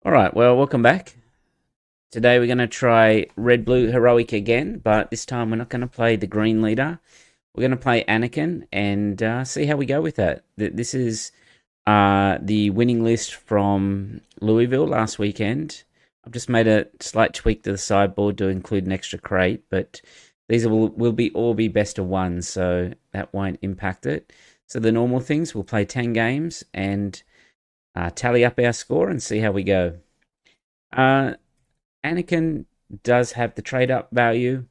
All right, well, welcome back. Today we're going to try Red Blue Heroic again, but this time we're not going to play the green leader. We're going to play Anakin and see how we go with that. This is the winning list from Louisville last weekend. I've just made a slight tweak to the sideboard to include an extra crate, but these will be all be best of one, so that won't impact it. So the normal things, we'll play 10 games and tally up our score and see how we go. Uh, Anakin does have the trade up value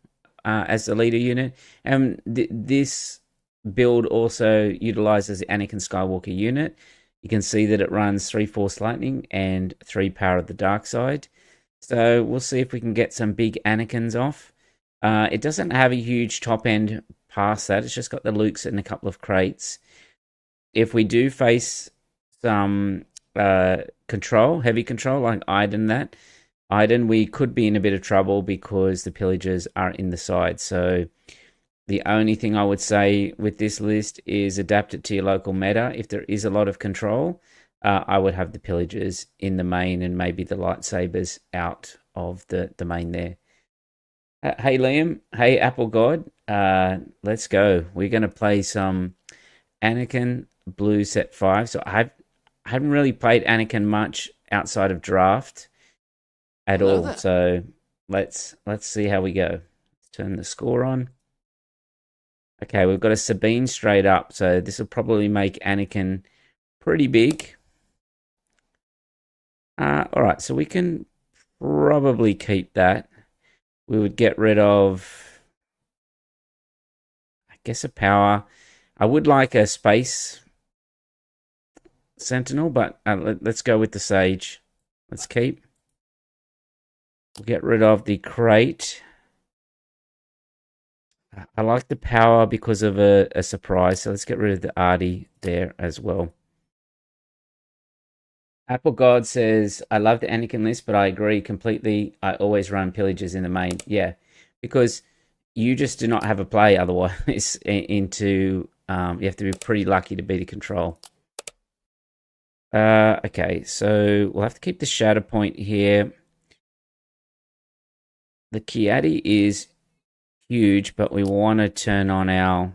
as the leader unit, and this build also utilizes the Anakin Skywalker unit. You can see that it runs 3 Force Lightning and 3 Power of the Dark Side. So we'll see if we can get some big Anakins off. It doesn't have a huge top end past that. It's just got the Lukes and a couple of crates. If we do face some heavy control like Iden, we could be in a bit of trouble because the pillagers are in the side. So the only thing I would say with this list is adapt it to your local meta. If there is a lot of control, I would have the pillagers in the main and maybe the lightsabers out of the main there. Hey Liam, hey Apple God, let's go. We're going to play some Anakin Blue set 5. So I haven't really played Anakin much outside of draft at Hello all. there. So let's see how we go. Let's turn the score on. Okay, we've got a Sabine straight up, so this will probably make Anakin pretty big. All right, so we can probably keep that. We would get rid of, I guess, a power. I would like a space sentinel, but let's go with the sage. Let's keep. We'll get rid of the crate. I like the power because of a surprise, so let's get rid of the Artie there as well. Apple God says, I love the Anakin list, but I agree completely. I always run pillagers in the main. Yeah, because you just do not have a play otherwise into, you have to be pretty lucky to beat a control. Okay, so we'll have to keep the shadow point here. The Kiadi is huge, but we want to turn on our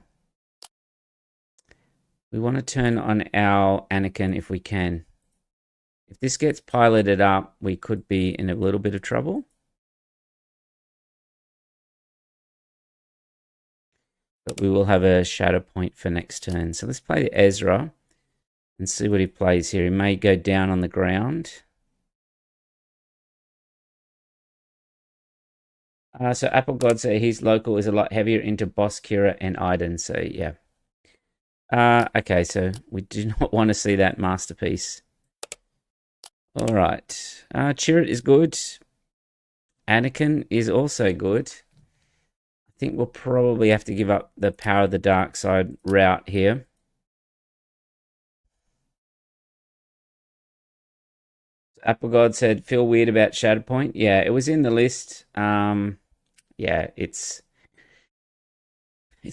Anakin if we can. If this gets piloted up, we could be in a little bit of trouble. But we will have a shadow point for next turn. So let's play Ezra and see what he plays here. He may go down on the ground. So Apple God said his local is a lot heavier into Boss, Kira, and Iden. So yeah. Okay, so we do not want to see that masterpiece. All right. Chirrut is good. Anakin is also good. I think we'll probably have to give up the Power of the Dark Side route here. Apple God said, feel weird about Shatterpoint. Yeah, it was in the list. Yeah, it's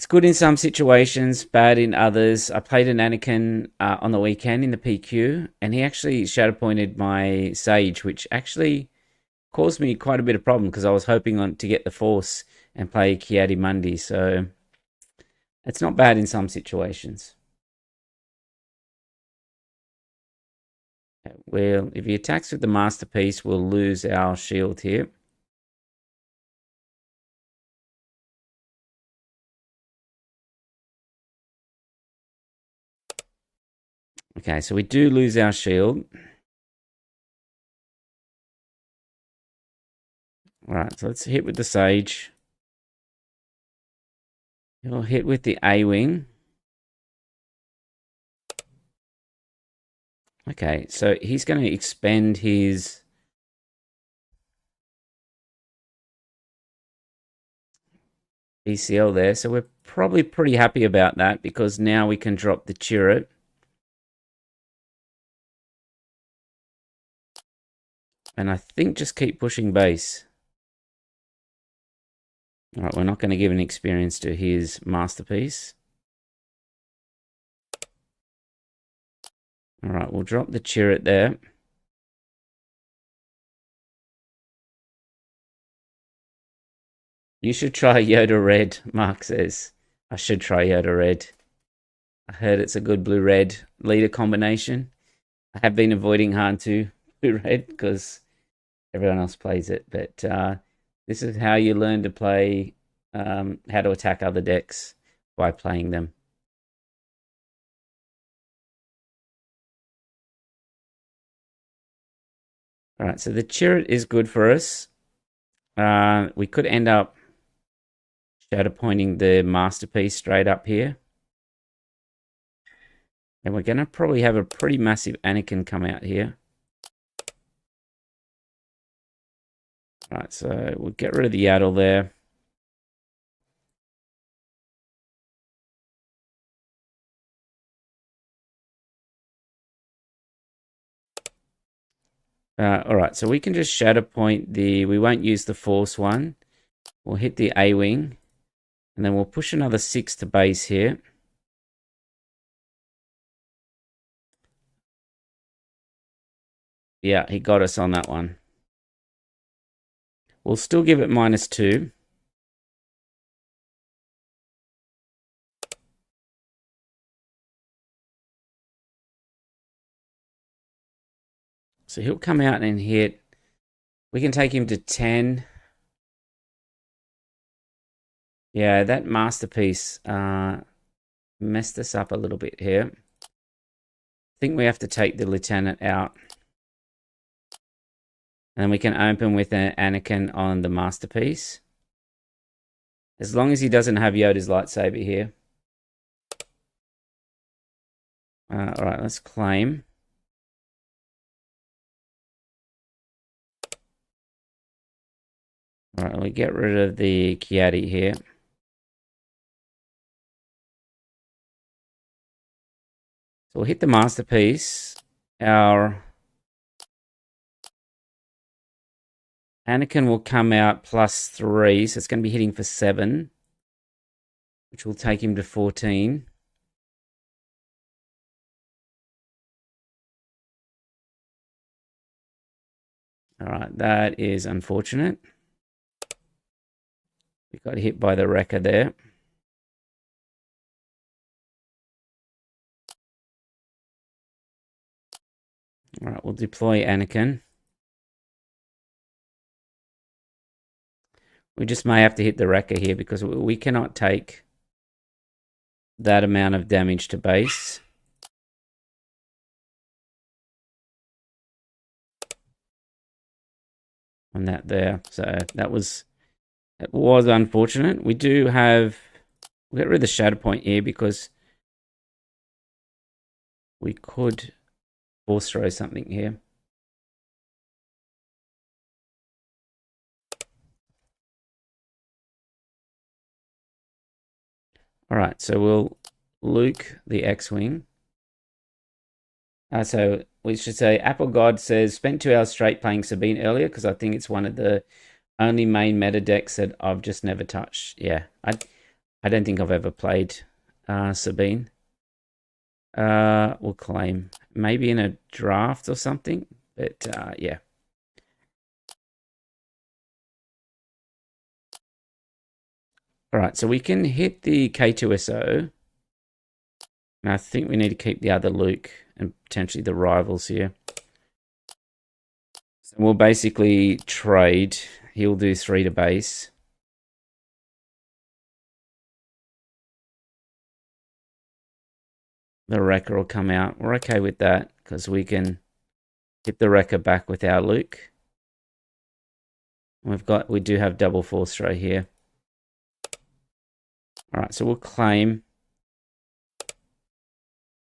good in some situations, bad in others. I played an Anakin on the weekend in the PQ, and he actually Shatterpointed my Sage, which actually caused me quite a bit of problem because I was hoping on to get the Force and play Kiadi Mundi. So it's not bad in some situations. Well, if he attacks with the Masterpiece, we'll lose our shield here. Okay, so we do lose our shield. All right, so let's hit with the Sage. He'll hit with the A-Wing. Okay, so he's going to expend his ECL there. So we're probably pretty happy about that because now we can drop the Chirrut. And I think just keep pushing base. All right, we're not going to give an experience to his Masterpiece. All right, we'll drop the Chirrut there. You should try Yoda Red, Mark says. I should try Yoda Red. I heard it's a good blue-red leader combination. I have been avoiding Han 2 blue-red because everyone else plays it. But this is how you learn to play, how to attack other decks by playing them. All right, so the Chirrut is good for us. We could end up shadow pointing the Masterpiece straight up here. And we're going to probably have a pretty massive Anakin come out here. Right, so we'll get rid of the Yaddle there. All right, so we can just shadow point the... We won't use the Force one. We'll hit the A-Wing. And then we'll push another 6 to base here. Yeah, he got us on that one. We'll still give it -2. So he'll come out and hit. We can take him to 10. Yeah, that Masterpiece messed us up a little bit here. I think we have to take the Lieutenant out. And then we can open with an Anakin on the Masterpiece. As long as he doesn't have Yoda's lightsaber here. Alright, let's claim. Alright, we get rid of the Kiadi here. So we'll hit the Masterpiece. Our Anakin will come out +3, so it's going to be hitting for 7, which will take him to 14. All right, that is unfortunate. We got hit by the wrecker there. All right, we'll deploy Anakin. We just may have to hit the wrecker here because we cannot take that amount of damage to base. On that there. So it was unfortunate. We do have... We'll get rid of the shadow point here because we could force throw something here. All right, so we'll Luke the X-Wing. So we should say Apple God says, spent 2 hours straight playing Sabine earlier because I think it's one of the only main meta decks that I've just never touched. Yeah, I don't think I've ever played Sabine. We'll claim. Maybe in a draft or something, but yeah. All right, so we can hit the K2SO. And I think we need to keep the other Luke and potentially the rivals here. So we'll basically trade. He'll do 3 to base. The wrecker will come out. We're okay with that because we can hit the wrecker back with our Luke. We do have double force throw here. All right, so we'll claim.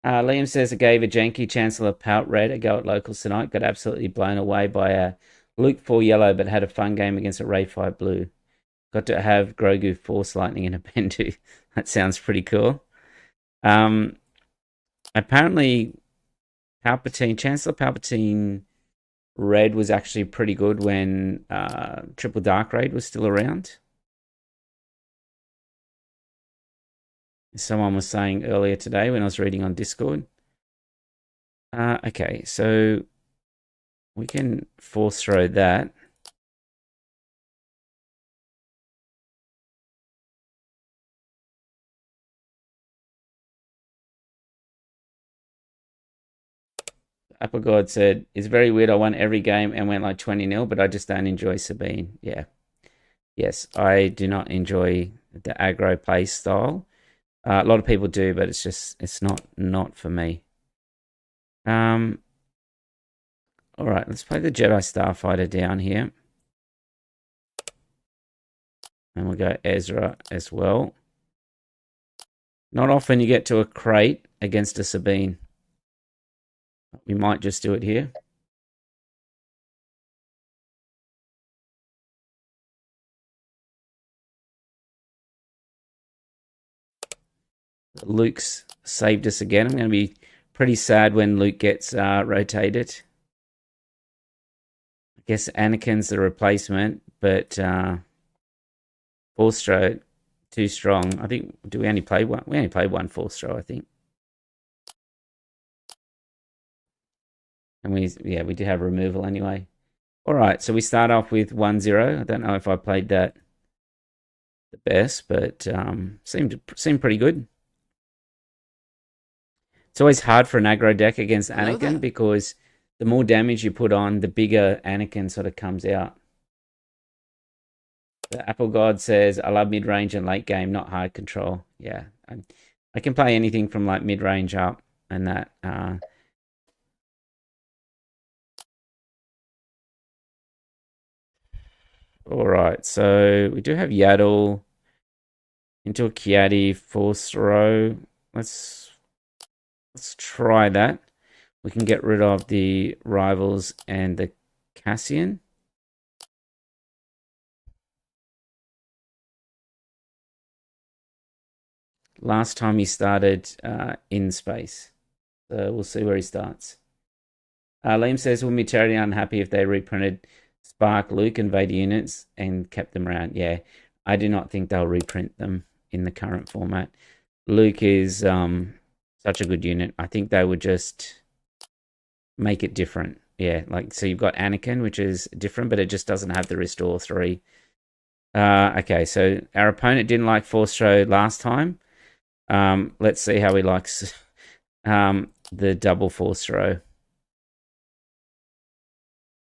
Liam says, I gave a janky Chancellor Pout Red a go at locals tonight. Got absolutely blown away by a Luke 4 yellow, but had a fun game against a Ray 5 blue. Got to have Grogu Force Lightning in a Bendu. That sounds pretty cool. Apparently, Chancellor Palpatine Red was actually pretty good when Triple Dark Raid was still around. Someone was saying earlier today when I was reading on Discord. Okay, so we can force throw that. Apple God said, it's very weird. I won every game and went like 20-0, but I just don't enjoy Sabine. Yeah. Yes, I do not enjoy the aggro play style. A lot of people do, but it's not for me. All right, let's play the Jedi Starfighter down here. And we'll go Ezra as well. Not often you get to a crate against a Sabine. We might just do it here. Luke's saved us again. I'm going to be pretty sad when Luke gets rotated. I guess Anakin's the replacement, but Force Throw too strong. I think, do we only play one? We only play one Force Throw, I think. And we do have removal anyway. All right, so we start off with 1-0. I don't know if I played that the best, but seemed pretty good. It's always hard for an aggro deck against Anakin because the more damage you put on, the bigger Anakin sort of comes out. The Apple God says, I love mid-range and late game, not hard control. Yeah, I can play anything from like mid-range up and that. All right, so we do have Yaddle into a Kiadi Force Throw. Let's try that. We can get rid of the Rivals and the Cassian. Last time he started in space. So we'll see where he starts. Liam says, will be terribly unhappy if they reprinted Spark, Luke, and Vader units and kept them around. Yeah, I do not think they'll reprint them in the current format. Luke is such a good unit. I think they would just make it different. Yeah, like, so you've got Anakin, which is different, but it just doesn't have the Restore 3. Okay, so our opponent didn't like Force Throw last time. Let's see how he likes the double Force Throw.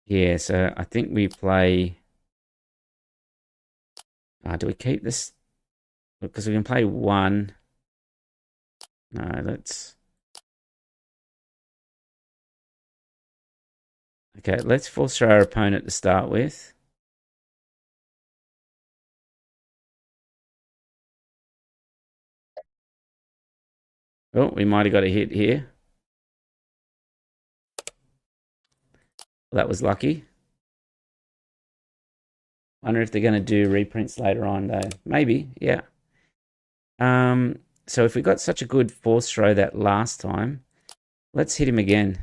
Yeah, so I think we play... do we keep this? Because we can play one. No, let's... Okay, let's Force Throw our opponent to start with. Oh, we might have got a hit here. That was lucky. Wonder if they're going to do reprints later on, though. Maybe, yeah. So if we got such a good Force Throw that last time, let's hit him again.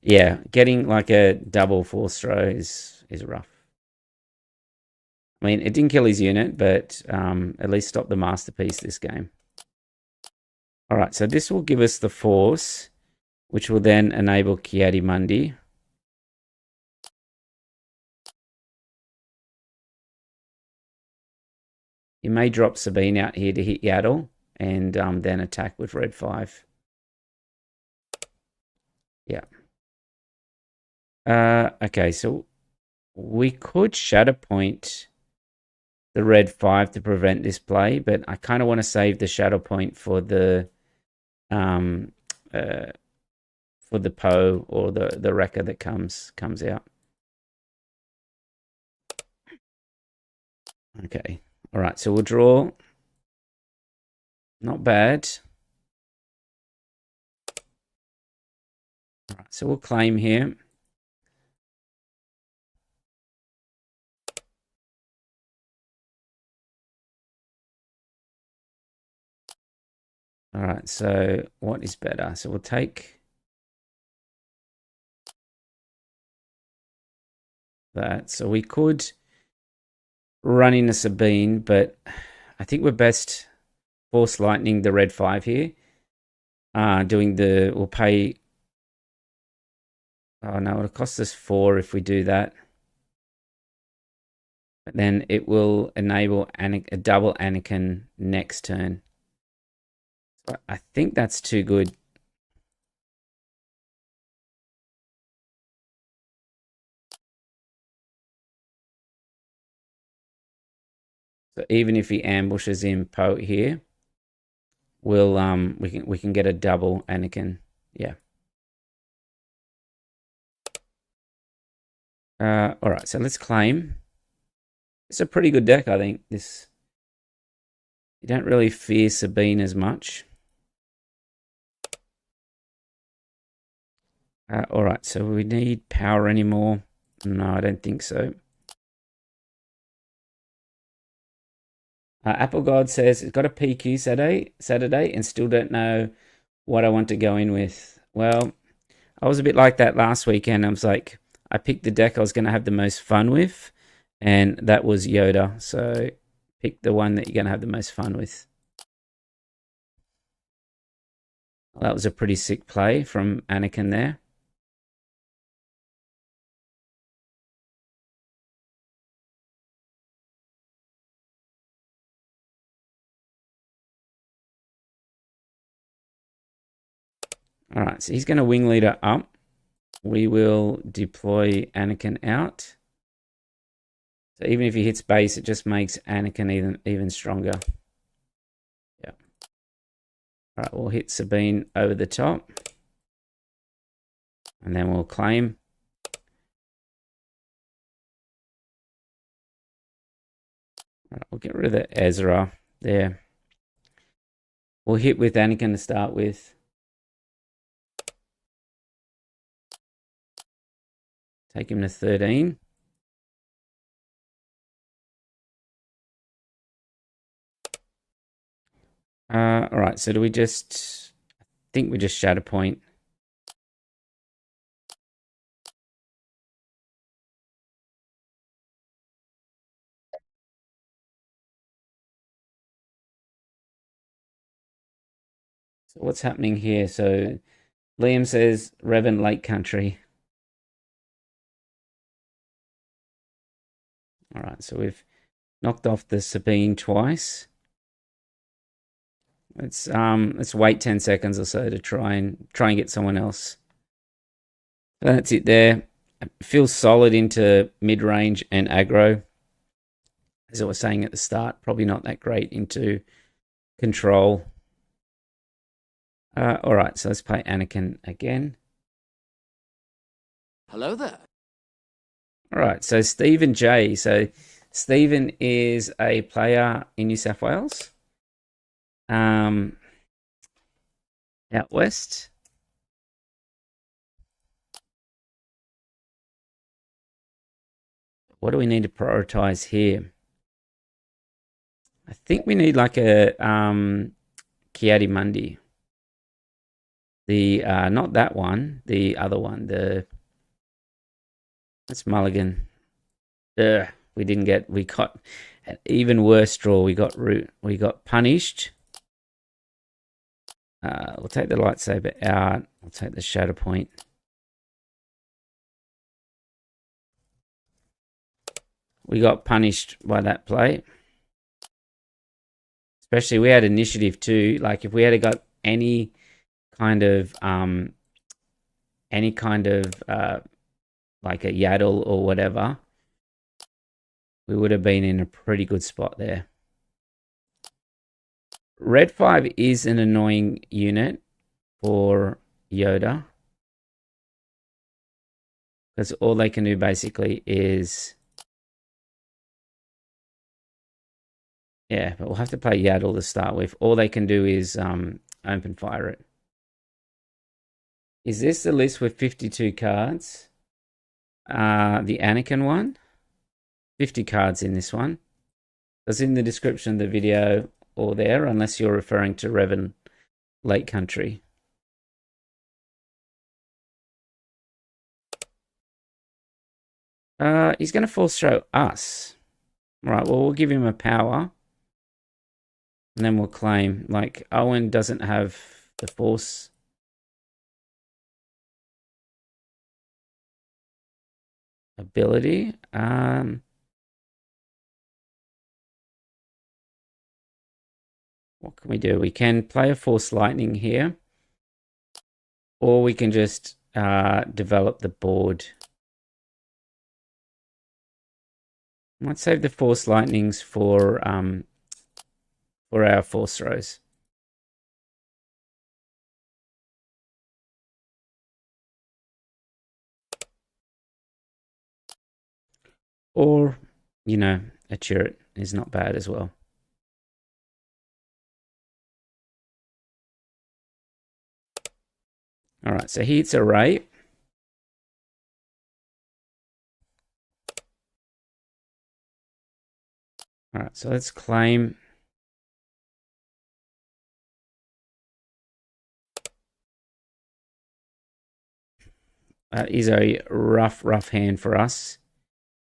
Yeah, getting like a double Force Throw is rough. I mean, it didn't kill his unit, but at least stop the Masterpiece this game. All right, so this will give us the Force, which will then enable Kiadi Mundi. You may drop Sabine out here to hit Yaddle and then attack with Red 5. Yeah. Okay, so we could Shadow Point the Red 5 to prevent this play, but I kind of want to save the Shadow Point for the Poe or the Wrecker that comes out. Okay. All right, so we'll draw. Not bad. All right, so we'll claim here. All right, so what is better? So we'll take that. So we could run in a Sabine, but I think we're best Force Lightning the Red 5 here. We'll pay... Oh no, it'll cost us 4 if we do that. But then it will enable a double Anakin next turn. So I think that's too good. So even if he ambushes in Poe here, we'll we can get a double Anakin. Yeah. All right, so let's claim. It's a pretty good deck, I think. This, you don't really fear Sabine as much. All right, so we need power anymore? No, I don't think so. Apple God says it's got a PQ Saturday, and still don't know what I want to go in with. Well, I was a bit like that last weekend. I was like, I picked the deck I was going to have the most fun with, and that was Yoda. So pick the one that you're going to have the most fun with. Well, that was a pretty sick play from Anakin there. All right, so he's going to wing leader up. We will deploy Anakin out. So even if he hits base, it just makes Anakin even stronger. Yeah. All right, we'll hit Sabine over the top. And then we'll claim. All right, we'll get rid of the Ezra there. We'll hit with Anakin to start with. Take him to 13. All right, so do we just... I think we just shatter point. So what's happening here? So Liam says Revan Lake Country. All right, so we've knocked off the Sabine twice. Let's wait 10 seconds or so to try and get someone else. So that's it there. It feels solid into mid-range and aggro. As I was saying at the start, probably not that great into control. All right, so let's play Anakin again. Hello there. All right, so Stephen J. So Stephen is a player in New South Wales. Out west. What do we need to prioritize here? I think we need like a Kiadi Mundi. The not that one, the other one. That's Mulligan. We didn't get. We got an even worse draw. We got punished. We'll take the lightsaber out. We'll take the shadow point. We got punished by that play. Especially we had initiative too. Like if we had got any kind of like a Yaddle or whatever, we would have been in a pretty good spot there. Red 5 is an annoying unit for Yoda. Because all they can do basically is... Yeah, but we'll have to play Yaddle to start with. All they can do is open fire it. Is this the list with 52 cards? The Anakin one? 50 cards in this one. It's in the description of the video or there, unless you're referring to Revan Lake Country. He's going to force throw us. Right, well, we'll give him a power. And then we'll claim, like, Owen doesn't have the force. Ability. What can we do? We can play a Force Lightning here, or we can just develop the board. I might save the Force Lightnings for our Force Throws. Or, a turret is not bad as well. All right, so he hits a ray. All right, so let's claim. That is a rough hand for us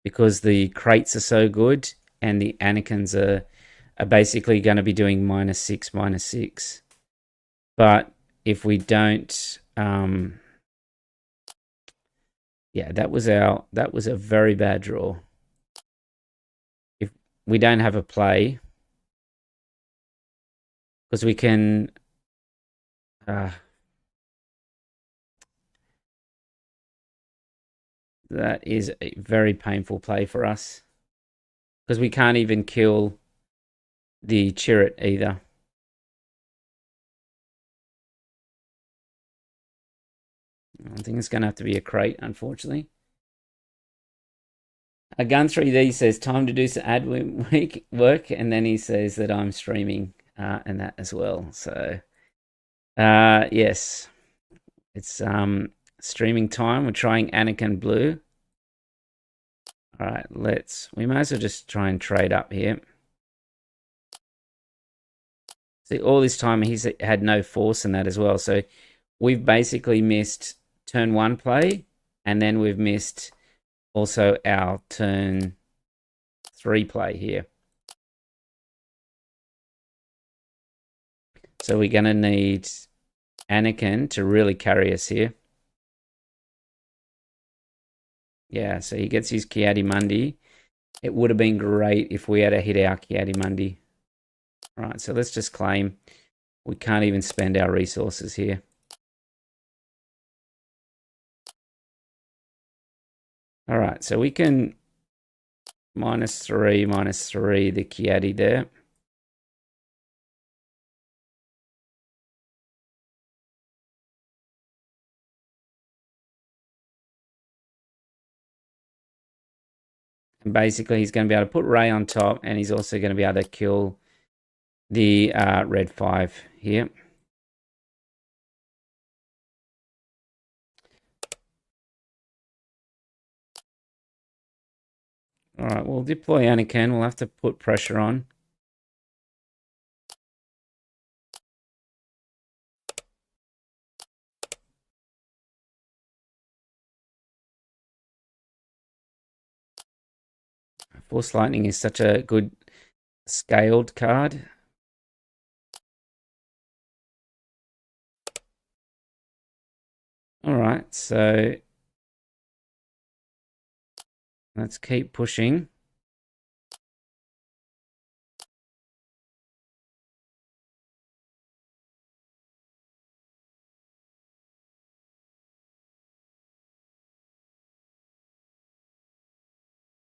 because the crates are so good and the Anakins are basically going to be doing -6, -6. But if we don't, yeah, that was a very bad draw. If we don't have a play, because we can, that is a very painful play for us because we can't even kill the Chirrut either. I think it's going to have to be a crate, unfortunately. A Gun 3D says, time to do some ad work, and then he says that I'm streaming and that as well. So, yes, it's streaming time. We're trying Anakin Blue. All right, we might as well just try and trade up here. See, all this time he's had no force in that as well. So we've basically missed turn 1 play, and then we've missed also our turn 3 play here. So we're going to need Anakin to really carry us here. Yeah, so he gets his Ki-Adi-Mundi. It would have been great if we had hit our Ki-Adi-Mundi. All right, so let's just claim. We can't even spend our resources here. All right, so we can -3 the Ki-Adi there. And basically, he's going to be able to put Ray on top, and he's also going to be able to kill the red 5 here. All right, we'll deploy Anakin. We'll have to put pressure on. Force Lightning is such a good scaled card. All right, so let's keep pushing.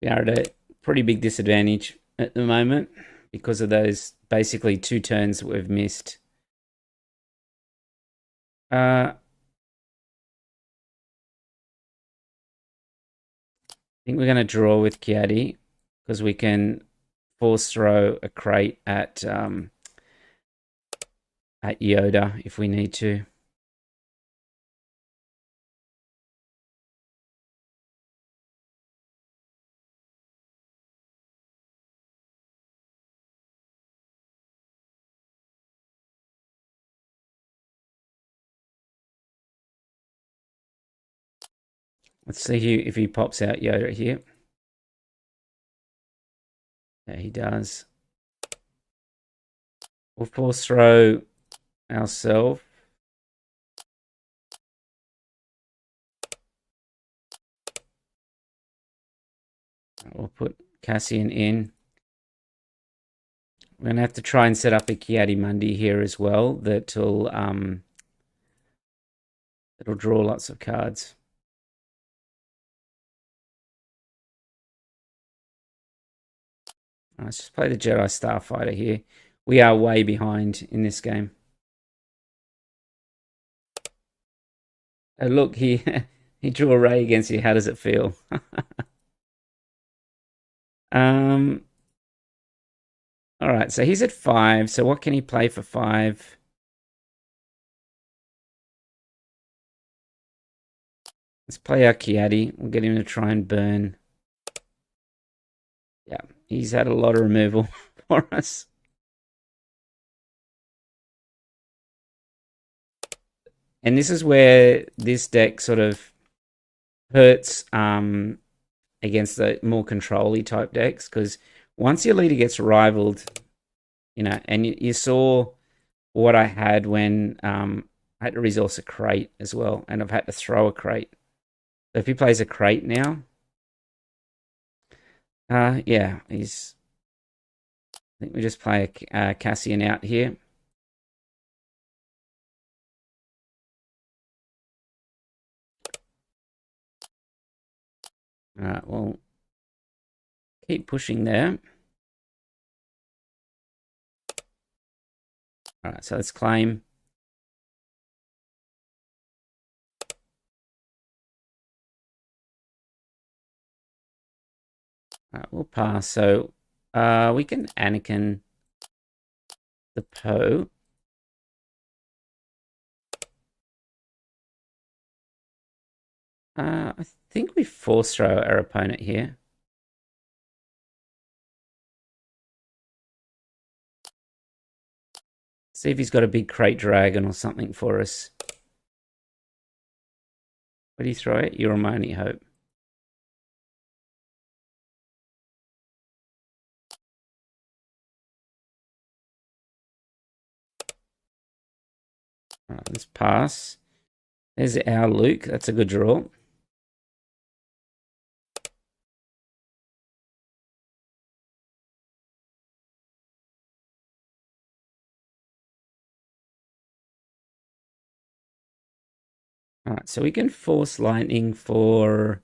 We are at a pretty big disadvantage at the moment because of those basically 2 turns we've missed. I think we're going to draw with Ki-Adi because we can force throw a crate at Yoda if we need to. Let's see if he pops out Yoda here. Yeah, he does. We'll force throw ourselves. We'll put Cassian in. We're going to have to try and set up a Kiadi Mundi here as well that'll draw lots of cards. Let's just play the Jedi Starfighter here. We are way behind in this game. Oh, look, he drew a ray against you. How does it feel? All right, so he's at 5. So what can he play for 5? Let's play our Kiadi. We'll get him to try and burn. Yeah, he's had a lot of removal for us. And this is where this deck sort of hurts against the more control-y type decks, because once your leader gets rivaled, you know, and you saw what I had when I had to resource a crate as well, and I've had to throw a crate. So if he plays a crate now, yeah, he's... I think we just play a Cassian out here. All right, well, keep pushing there. All right, so let's claim. All right, we'll pass. So we can Anakin the Poe. I think we force throw our opponent here. See if he's got a big crate dragon or something for us. What do you throw it? You're my only hope. All right, let's pass. There's our Luke. That's a good draw. All right, so we can force lightning for...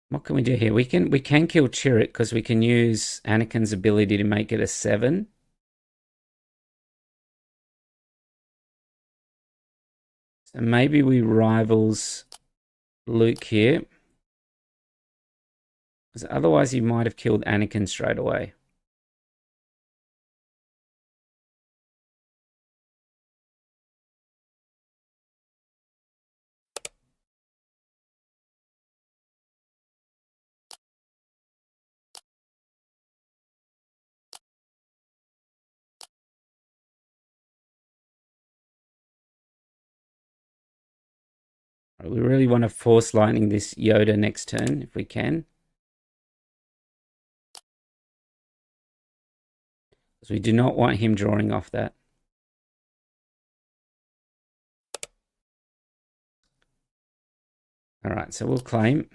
What can we do here? We can kill Chirrut because we can use Anakin's ability to make it a 7. So maybe we rivals Luke here. Because otherwise he might have killed Anakin straight away. We really want to force lightning this Yoda next turn if we can. Because we do not want him drawing off that. All right, so we'll claim.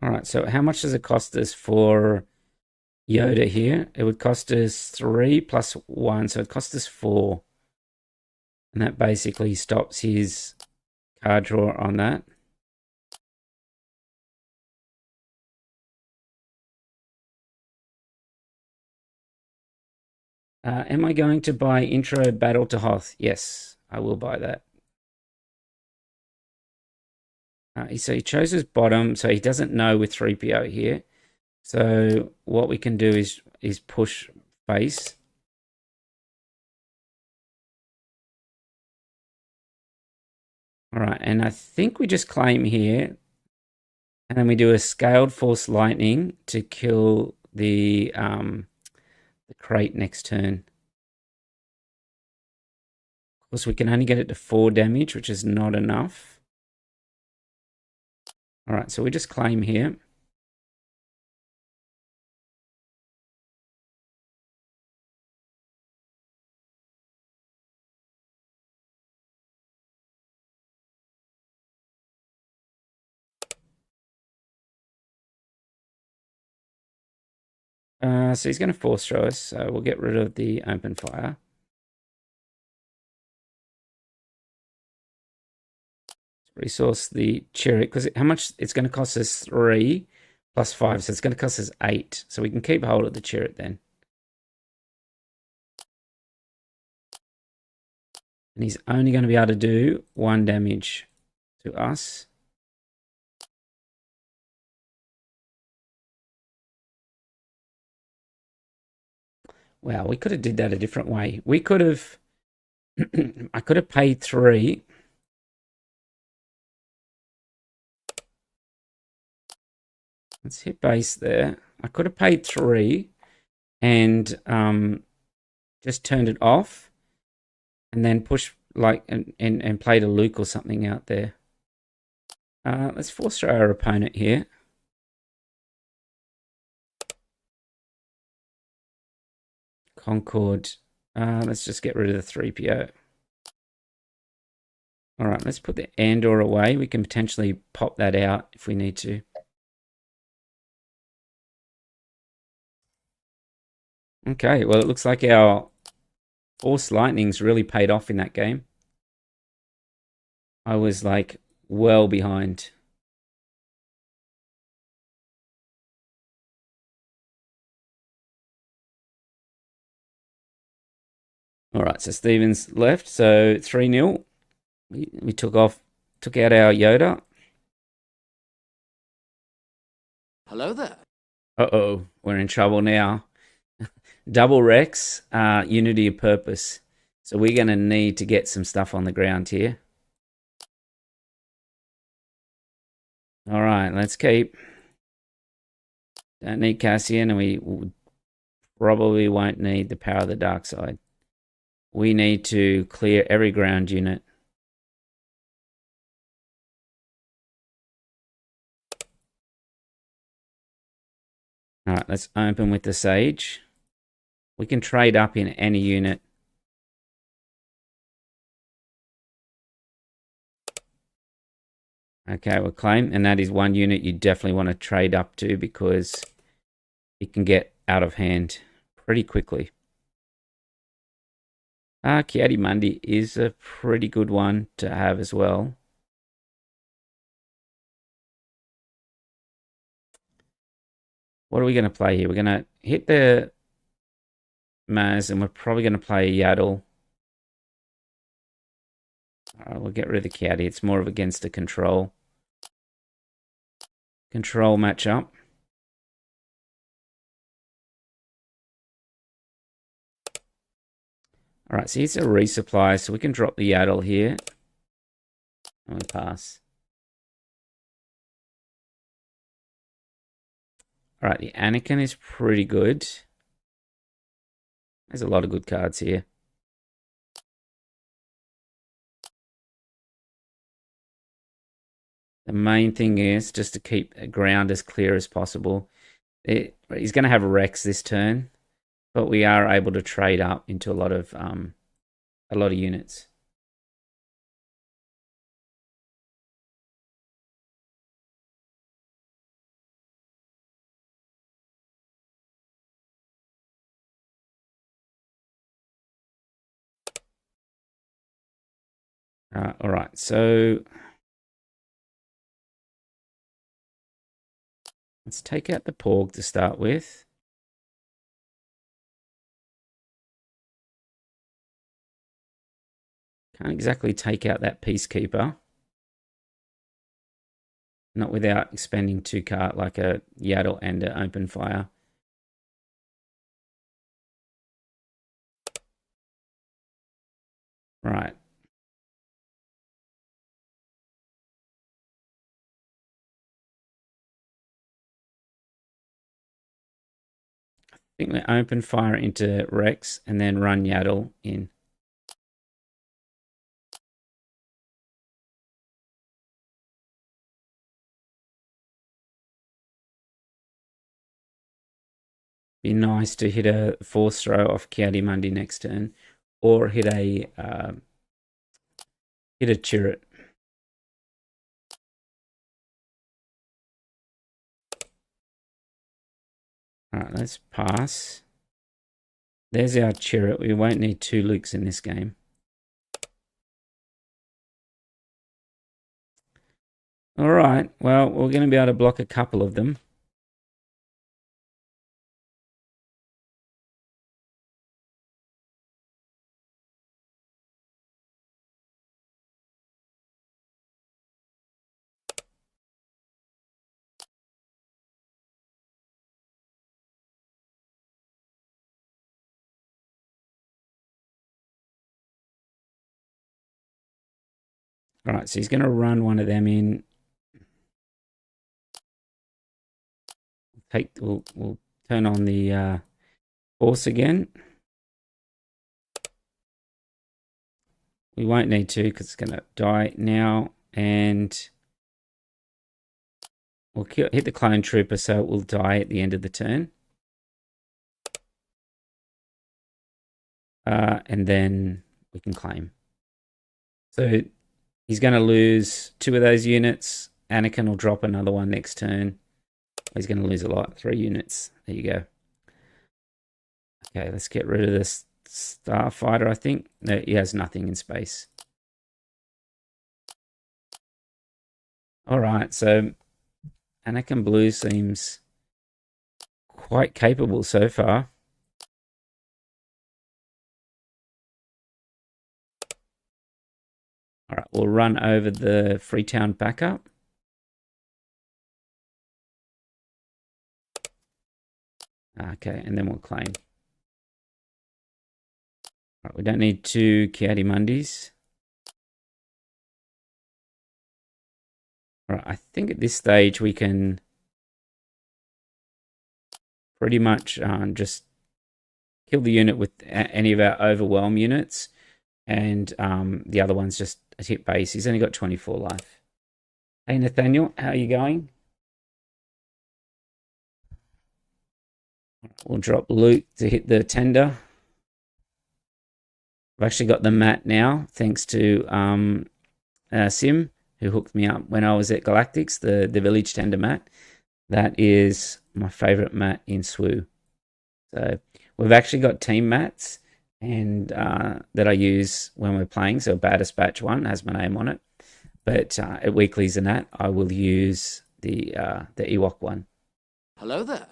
All right, so how much does it cost us for Yoda here? It would cost us 3 plus 1, so it cost us 4. And that basically stops his card draw on that. Am I going to buy Intro Battle to Hoth? Yes, I will buy that. So he chose his bottom, so he doesn't know with 3PO here. So what we can do is push face. All right, and I think we just claim here. And then we do a Scaled Force Lightning to kill the crate next turn. Of course, we can only get it to 4 damage, which is not enough. All right, so we just claim here. So he's going to force throw us, so we'll get rid of the open fire. Resource the chariot, because how much it's going to cost us 3 plus 5, so it's going to cost us 8. So we can keep hold of the chariot then. And he's only going to be able to do 1 damage to us. Wow, we could have did that a different way. We could have... I could have paid 3. Let's hit base there. I could have paid 3 and just turned it off and then pushed like and played a Luke or something out there. Let's force throw our opponent here. Concord. Let's just get rid of the 3PO. All right, let's put the Andor away. We can potentially pop that out if we need to. Okay, well, it looks like our Force Lightning's really paid off in that game. I was like well behind. All right, so Steven's left. So 3-0. We took out our Yoda. Hello there. Uh-oh, we're in trouble now. Double Rex, unity of purpose. So we're going to need to get some stuff on the ground here. All right, let's keep. Don't need Cassian, and we probably won't need the power of the dark side. We need to clear every ground unit. All right, let's open with the Sage. We can trade up in any unit. Okay, we'll claim, and that is one unit you definitely want to trade up to because it can get out of hand pretty quickly. Kiadi Mundi is a pretty good one to have as well. What are we going to play here? We're going to hit the Maz, and we're probably going to play Yaddle. We'll get rid of the Kiadi. It's more of against the control matchup. All right, so here's a resupply, so we can drop the Yaddle here. And we pass. All right, the Anakin is pretty good. There's a lot of good cards here. The main thing is just to keep the ground as clear as possible. He's going to have a Rex this turn, but we are able to trade up into a lot of units. All right, so let's take out the Porg to start with. Can't exactly take out that Peacekeeper. Not without expending 2 cards like a Yaddle and an Open Fire. Right. I think we Open Fire into Rex and then run Yaddle in. Be nice to hit a force throw off Kiadi next turn, or hit a turret. All right, let's pass. There's our turret. We won't need 2 Lukes in this game. All right. Well, we're going to be able to block a couple of them. All right, so he's going to run one of them in. We'll turn on the force again. We won't need to because it's going to die now, and we'll hit the clone trooper, so it will die at the end of the turn. And then we can claim. So he's going to lose 2 of those units. Anakin will drop another one next turn. He's going to lose a lot, 3 units. There you go. Okay, let's get rid of this starfighter, I think. No, he has nothing in space. All right, so Anakin Blue seems quite capable so far. All right, we'll run over the Freetown backup. Okay, and then we'll claim. All right, we don't need 2 Kiadi. All right, I think at this stage we can pretty much just kill the unit with any of our overwhelm units, and the other one's just a hit base. He's only got 24 life. Hey Nathaniel, how are you going? We'll drop Luke to hit the tender. I've actually got the mat now, thanks to Sim, who hooked me up when I was at Galactics, the village tender mat. That is my favorite mat in SWU. So we've actually got team mats and that I use when we're playing. So Baddest Batch 1 has my name on it. But at weeklies and that, I will use the Ewok one. Hello there.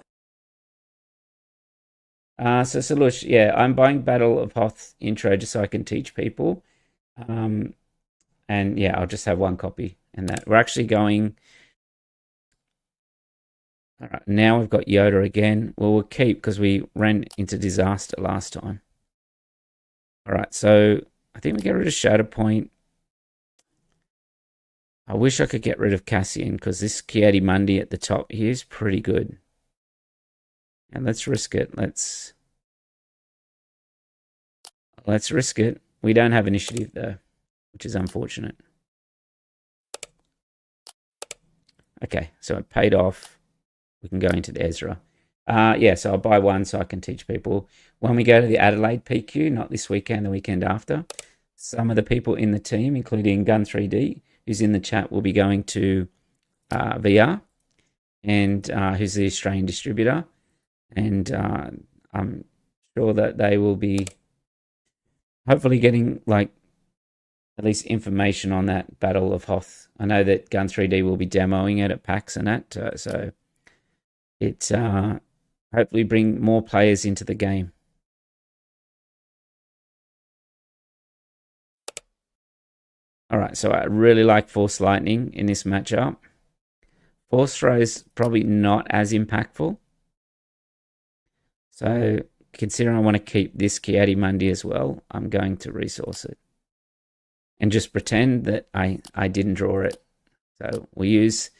So Salush, yeah, I'm buying Battle of Hoth intro just so I can teach people. And yeah, I'll just have 1 copy and that. We're actually going... All right, now we've got Yoda again. Well, we'll keep because we ran into disaster last time. All right, so I think we get rid of Shatterpoint. I wish I could get rid of Cassian because this Kiadi at the top here is pretty good. And let's risk it. Let's risk it. We don't have initiative though, which is unfortunate. Okay, so it paid off. We can go into the Ezra. Yeah, so I'll buy 1 so I can teach people. When we go to the Adelaide PQ, not this weekend, the weekend after, some of the people in the team, including Gun3D, who's in the chat, will be going to VR, and who's the Australian distributor. And I'm sure that they will be hopefully getting like at least information on that Battle of Hoth. I know that Gun3D will be demoing it at PAX and that, so it's hopefully bring more players into the game. All right, so I really like Force Lightning in this matchup. Force Throw is probably not as impactful. So considering I want to keep this Kiadi as well, I'm going to resource it. And just pretend that I didn't draw it. So we use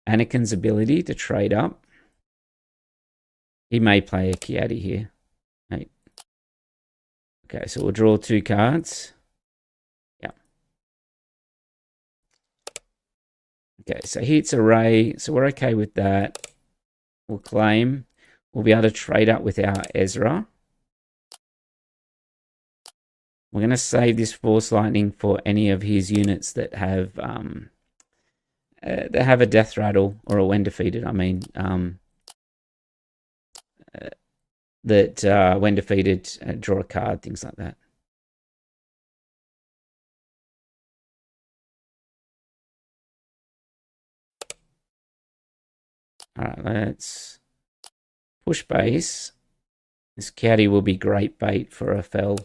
Anakin's ability to trade up. He may play a Kiadi here. Right. Okay, so we'll draw 2 cards. Yeah. Okay, so he hits Array, so we're okay with that. We'll claim. we'll be able to trade up with our Ezra. We're going to save this Force Lightning for any of his units that have a death rattle, or a when defeated, I mean, that when defeated, draw a card, things like that. All right, let's push base. This caddy will be great bait for a fell.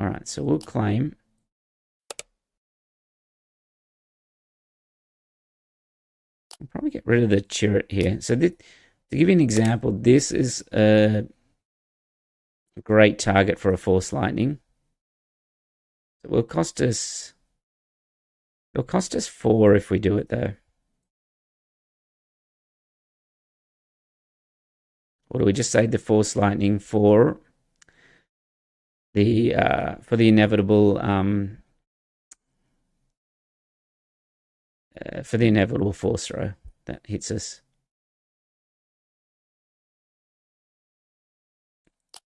All right, so we'll claim. I'll probably get rid of the turret here. So to give you an example, this is a great target for a Force Lightning. It will cost us. It'll cost us 4 if we do it though. Or do we just save the Force Lightning for the inevitable force throw that hits us?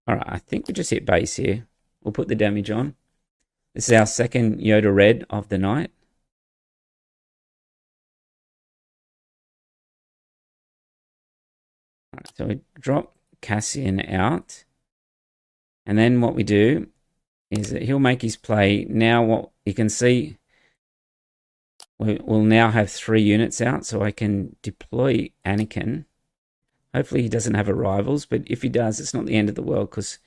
All right, I think we just hit base here. We'll put the damage on. This is our second Yoda red of the night. All right, so we drop Cassian out. And then what we do is that he'll make his play. Now what you can see, we'll now have 3 units out, so I can deploy Anakin. Hopefully he doesn't have a rivals, but if he does, it's not the end of the world because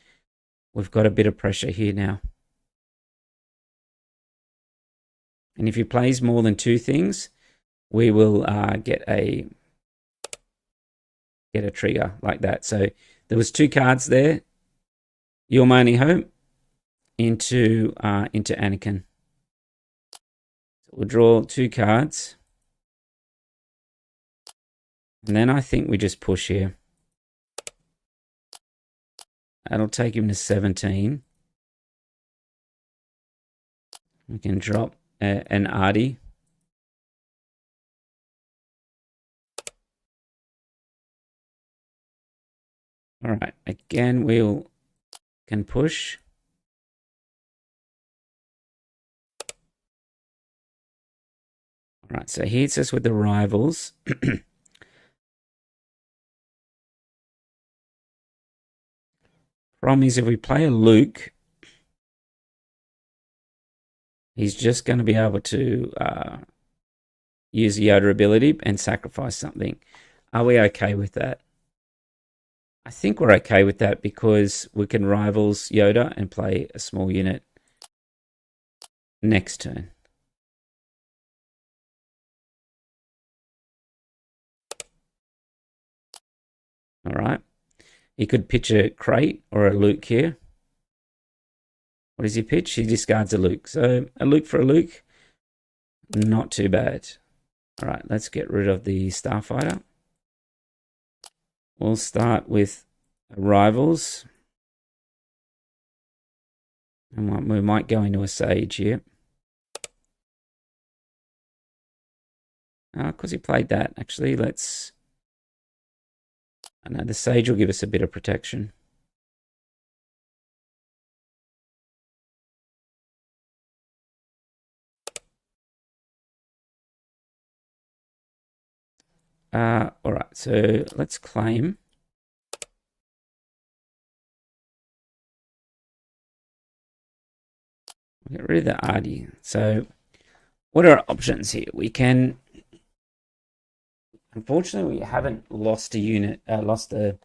we've got a bit of pressure here now. And if he plays more than 2 things, we will get a trigger like that. So there was 2 cards there. Your only hope into Anakin. So we'll draw 2 cards. And then I think we just push here. That'll take him to 17. We can drop an Artie. All right, again, we can push. All right, so he hits us with the rivals. Problem is, if we play a Luke, he's just going to be able to use the Yoda ability and sacrifice something. Are we okay with that? I think we're okay with that because we can rivals Yoda and play a small unit next turn. All right. He could pitch a crate or a Luke here. What does he pitch? He discards a Luke. So a Luke for a Luke, not too bad. All right, let's get rid of the Starfighter. We'll start with rivals. And we might go into a Sage here. Because he played that. Actually, let's... I know the Sage will give us a bit of protection. All right, so let's claim. Get rid of the Artie. So what are our options here? We can... Unfortunately, we haven't lost a unit, lost the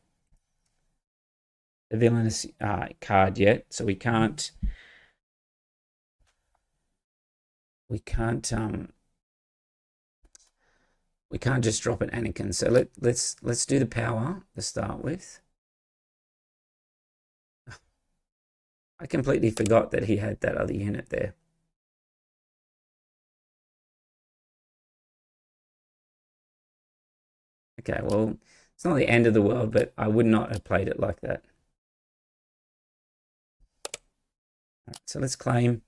villainous card yet, so we can't just drop an Anakin. So let's do the power to start with. I completely forgot that he had that other unit there. Okay, well, it's not the end of the world, but I would not have played it like that. All right, so let's claim.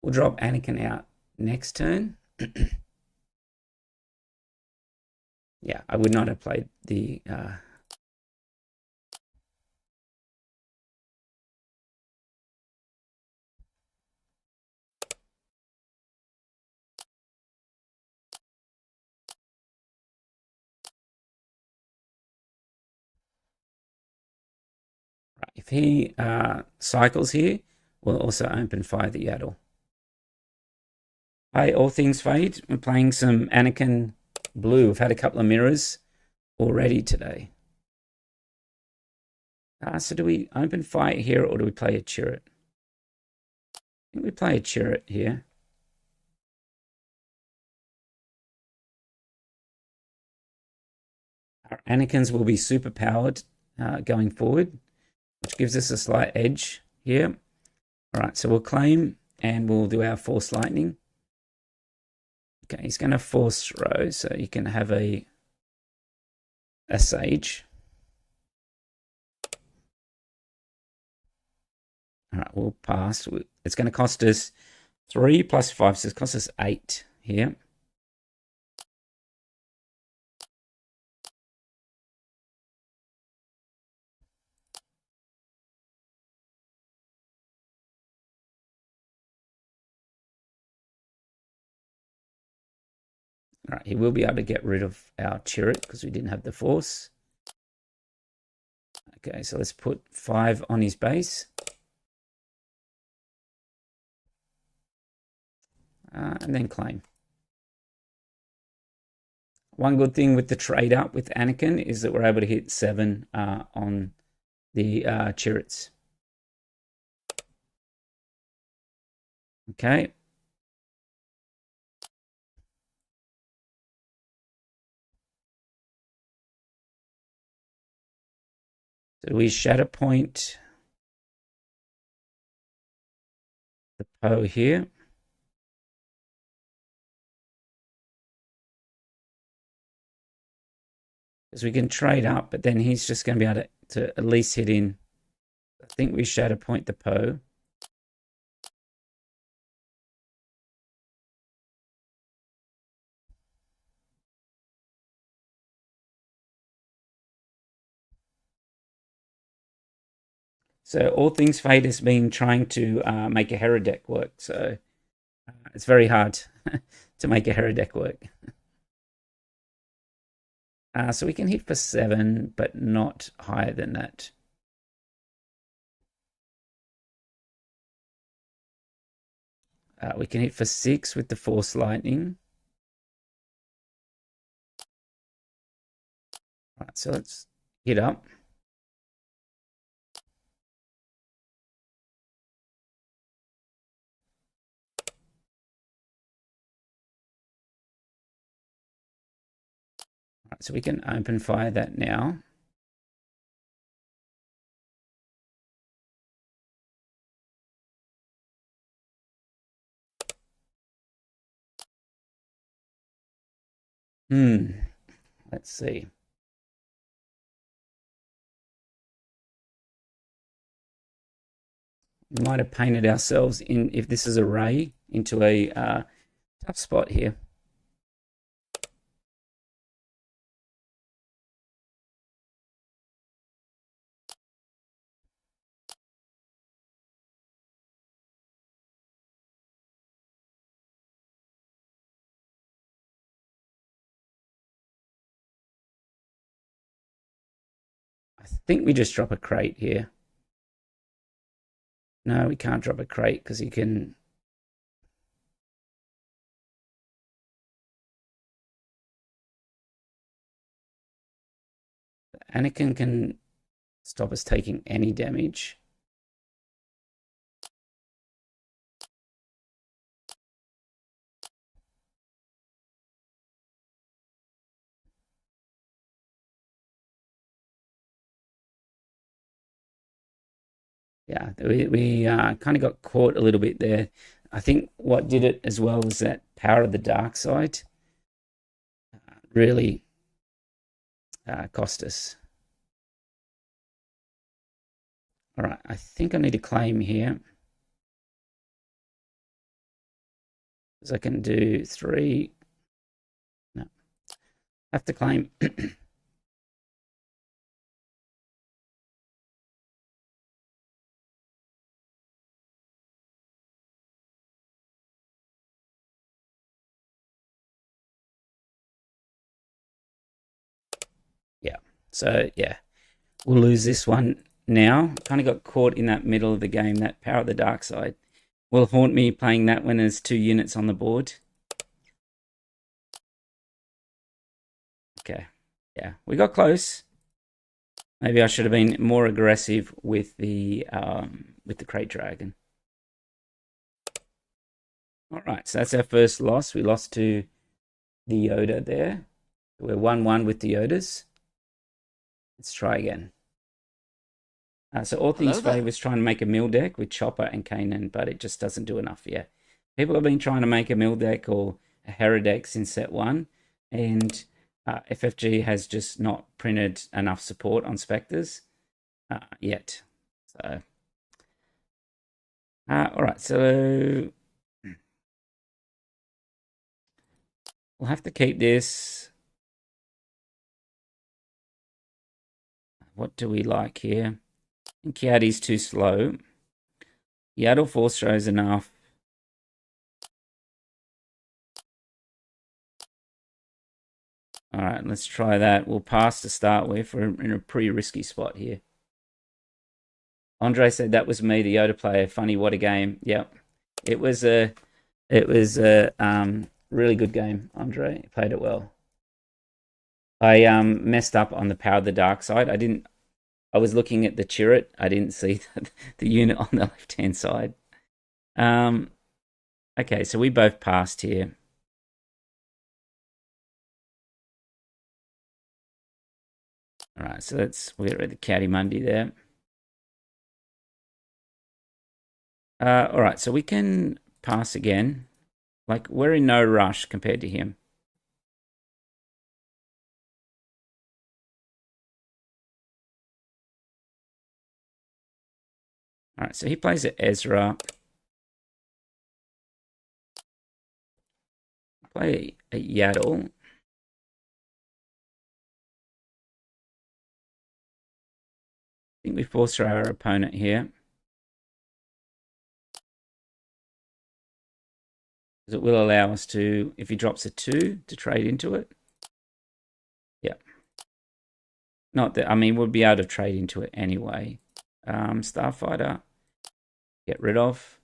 We'll drop Anakin out next turn. Yeah, I would not have played the if he cycles here, we'll also open fire the Yaddle. Hey, all things fade. We're playing some Anakin Blue. We've had a couple of mirrors already today. So do we open fire here or do we play a turret? I think we play a turret here. Our Anakins will be super powered going forward, which gives us a slight edge here. All right, so we'll claim and we'll do our Force Lightning. Okay, he's going to force throw, so you can have a Sage. All right, we'll pass. It's going to cost us 3 plus 5, so it costs us 8 here. All right, he will be able to get rid of our turret because we didn't have the force. Okay, so let's put 5 on his base. And then claim. One good thing with the trade up with Anakin is that we're able to hit 7 on the turrets. Okay. So we shatter point the Poe here. Because we can trade up, but then he's just going to be able to at least hit in. I think we shatter point the Poe. So all things fate has been trying to make a Hera deck work. So it's very hard to make a Hera deck work. So we can hit for 7, but not higher than that. We can hit for 6 with the Force Lightning. All right, so let's hit up. All right, so we can open fire that now. Let's see. We might have painted ourselves in, if this is a ray, into a tough spot here. I think we just drop a crate here. No, we can't drop a crate because he can. Anakin can stop us taking any damage. Yeah, we kind of got caught a little bit there. I think what did it as well was that power of the dark side really cost us. All right, I think I need to claim here. Because I can do 3. No, have to claim. Yeah. So yeah, we'll lose this one now. Kind of got caught in that middle of the game. That Power of the Dark Side will haunt me playing that when there's 2 units on the board. Okay. Yeah, we got close. Maybe I should have been more aggressive with the Crate Dragon. All right, so that's our first loss. We lost to the Yoda there. We're 1-1 with the Yodas. Let's try again. So All Things Hello Faye there. was trying to make a mill deck with Chopper and Kanan, but it just doesn't do enough yet. People have been trying to make a mill deck or a Hera deck since set 1, and FFG has just not printed enough support on Spectres yet. So, all right, so we'll have to keep this. What do we like here? I think Kiadi's too slow. Yaddle Force throws enough. All right, let's try that. We'll pass to start with. We're in a pretty risky spot here. Andre said that was me, the Yoda player. Funny, what a game. Yep. It was a really good game, Andre. He played it well. I messed up on the Power of the Dark Side. I was looking at the turret. I didn't see the unit on the left-hand side. Okay, so we both passed here. All right, so we'll get rid of the Caddy Mundi there. All right, so we can pass again. Like, we're in no rush compared to him. All right, so he plays at Ezra. Play a Yaddle. I think we force throw our opponent here. It will allow us to, if he drops a 2, to trade into it. Yeah. Not that, I mean, we'll be able to trade into it anyway. Starfighter, get rid of.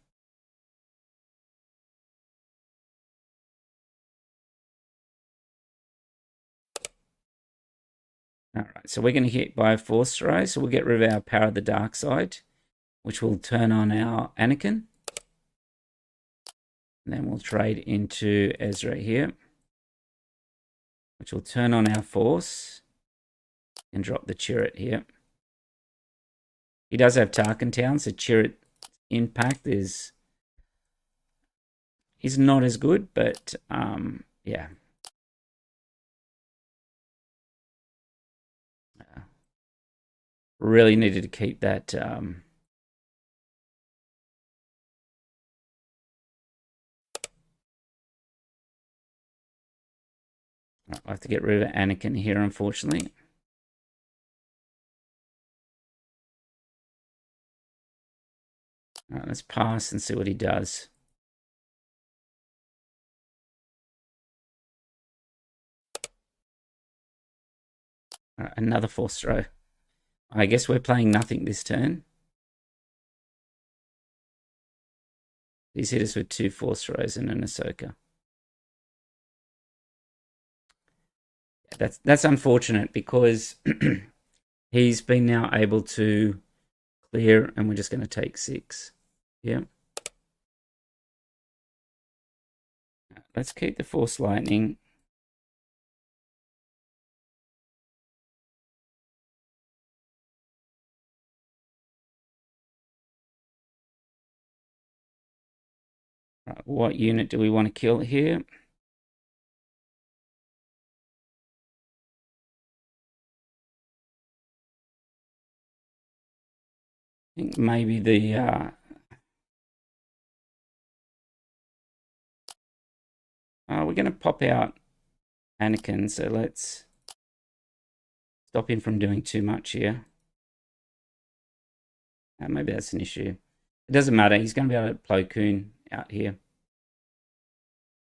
All right, so we're going to hit by a force throw, so we'll get rid of our Power of the Dark Side, which will turn on our Anakin. And then we'll trade into Ezra here, which will turn on our force and drop the turret here. He does have Tarkin Town, so turret impact is not as good, but yeah. Really needed to keep that. I have to get rid of Anakin here, unfortunately. All right, let's pass and see what he does. All right, another force throw. I guess we're playing nothing this turn. He's hit us with 2 force throws and an Ahsoka. That's unfortunate because he's been now able to clear, and we're just going to take 6. Yeah. Let's keep the Force Lightning. Right, what unit do we want to kill here? I think maybe the We're going to pop out Anakin, so let's stop him from doing too much here. Maybe that's an issue. It doesn't matter. He's going to be able to Plo Koon out here.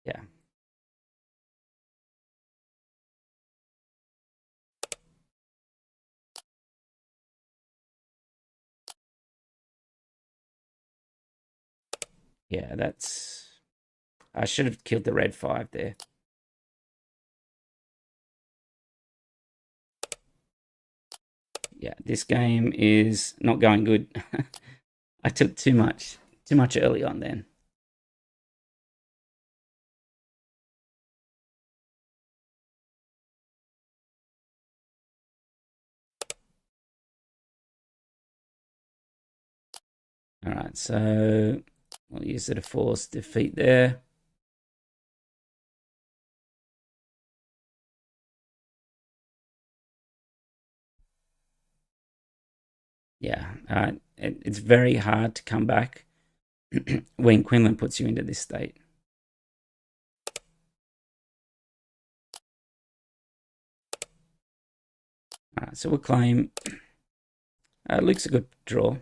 Yeah. Yeah, that's... I should have killed the red 5 there. Yeah, this game is not going good. I took too much early on then. All right, so we'll use it a force defeat there. Yeah, it's very hard to come back when Quinlan puts you into this state. All right, so we'll claim. Luke's a good draw.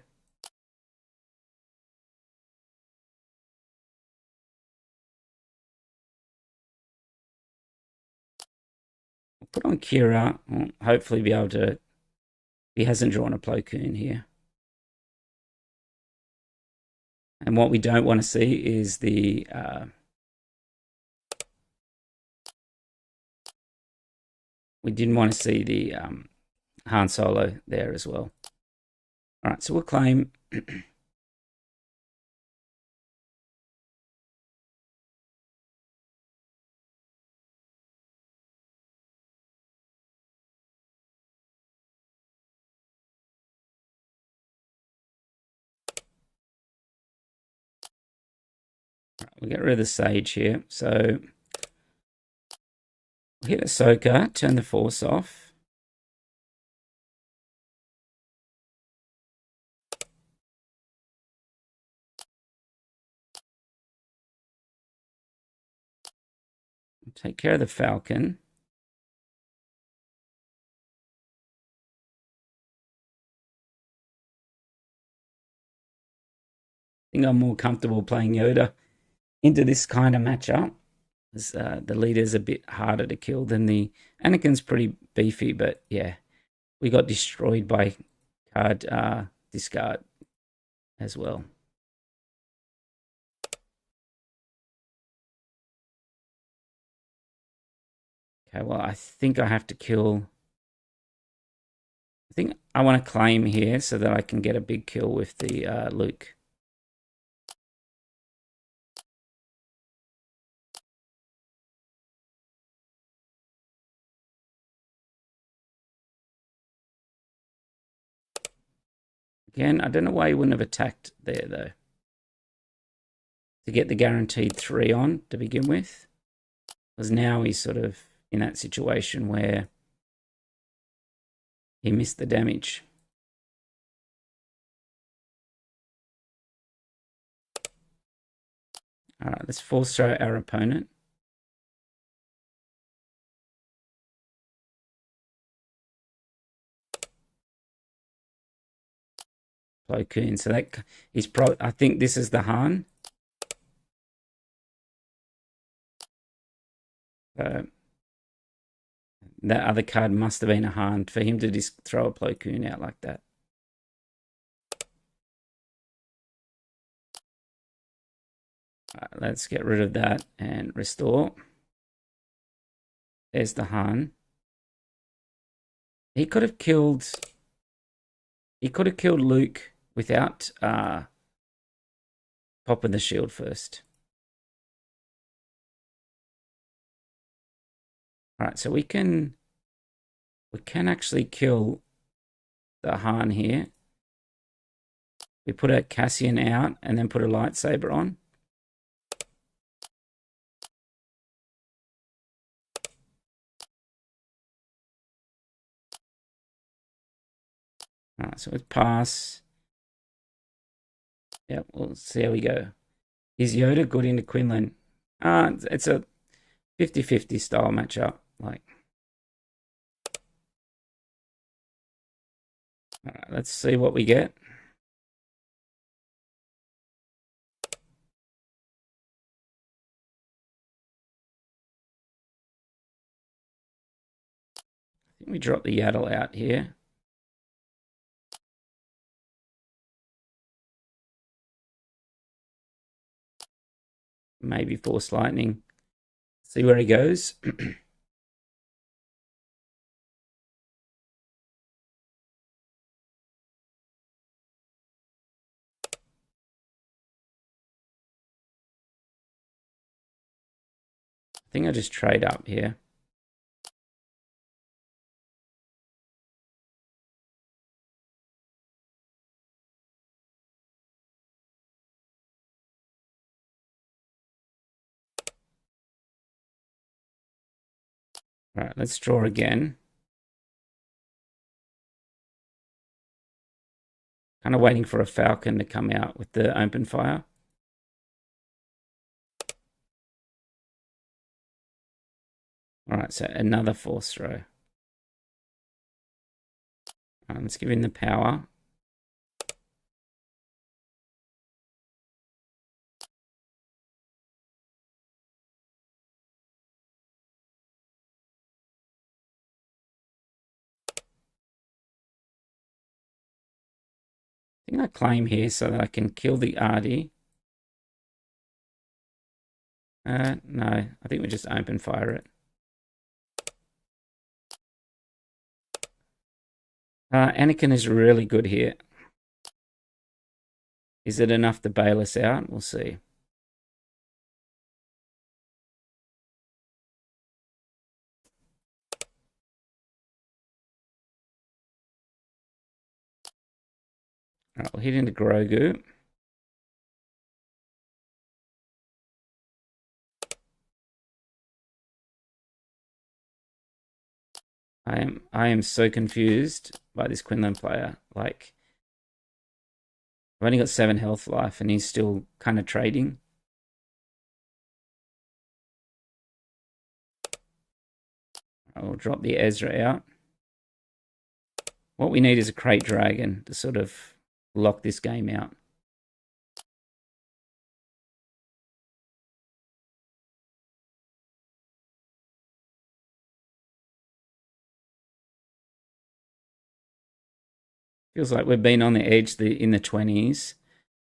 We'll put on Kira. We'll hopefully be able to... He hasn't drawn a Plo Koon here. And what we don't want to see is the... we didn't want to see the Han Solo there as well. All right, so we'll claim. We'll get rid of the Sage here. So we'll hit Ahsoka, turn the Force off. Take care of the Falcon. I think I'm more comfortable playing Yoda into this kind of matchup. As, the leader's a bit harder to kill than the... Anakin's pretty beefy, but yeah, we got destroyed by card discard as well. Okay, well, I think I have to kill... I think I want to claim here so that I can get a big kill with the Luke. Again, I don't know why he wouldn't have attacked there, though. To get the guaranteed 3 on to begin with. Because now he's sort of in that situation where he missed the damage. All right, let's force throw our opponent. Plo Koon. So that is probably... I think this is the Han. That other card must have been a Han for him to just throw a Plo Koon out like that. Right, let's get rid of that and restore. There's the Han. He could have killed Luke without popping the shield first. All right, so we can actually kill the Han here. We put a Cassian out and then put a lightsaber on. All right, so let's pass. Yeah, we'll see how we go. Is Yoda good into Quinlan? It's a 50-50 style matchup. Like, all right, let's see what we get. I think we drop the Yaddle out here. Maybe Force Lightning. See where he goes. I think I just trade up here. All right, let's draw again. Kind of waiting for a Falcon to come out with the open fire. All right, so another force throw. Let's give him the power. I think I claim here so that I can kill the Artie. No, I think we just open fire it. Anakin is really good here. Is it enough to bail us out? We'll see. All right, we'll hit into Grogu. I am so confused by this Quinlan player. Like, I've only got 7 health life and he's still kind of trading. I will drop the Ezra out. What we need is a Crate Dragon to sort of lock this game out. Feels like we've been on the edge in the 20s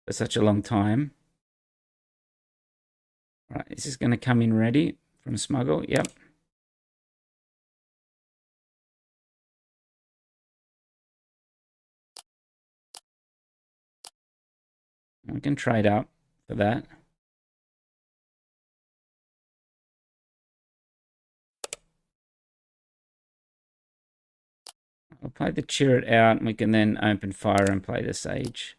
for such a long time. All right, is this going to come in ready from Smuggle? Yep. We can trade up for that. I'll play the Chirrut out and we can then open fire and play the Sage.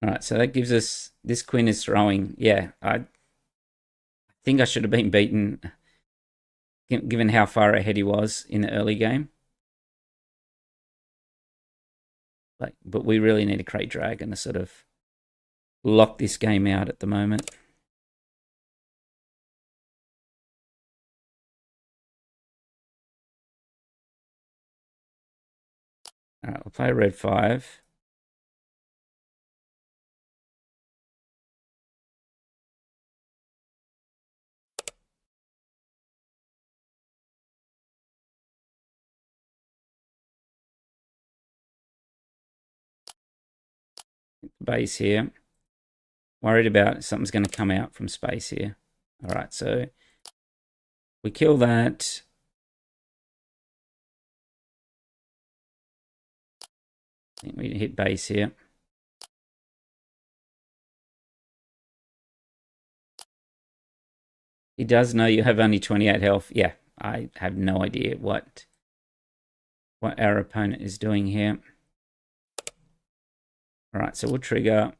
All right, so that gives us, this Quinn is throwing. Yeah, I think I should have been beaten given how far ahead he was in the early game. But we really need a Crate Dragon to sort of lock this game out at the moment. All right, we'll play red 5. Base here. Worried about something's going to come out from space here. All right, so we kill that. I think we hit base here. He does know you have only 28 health. Yeah, I have no idea what our opponent is doing here. All right, so we'll trigger.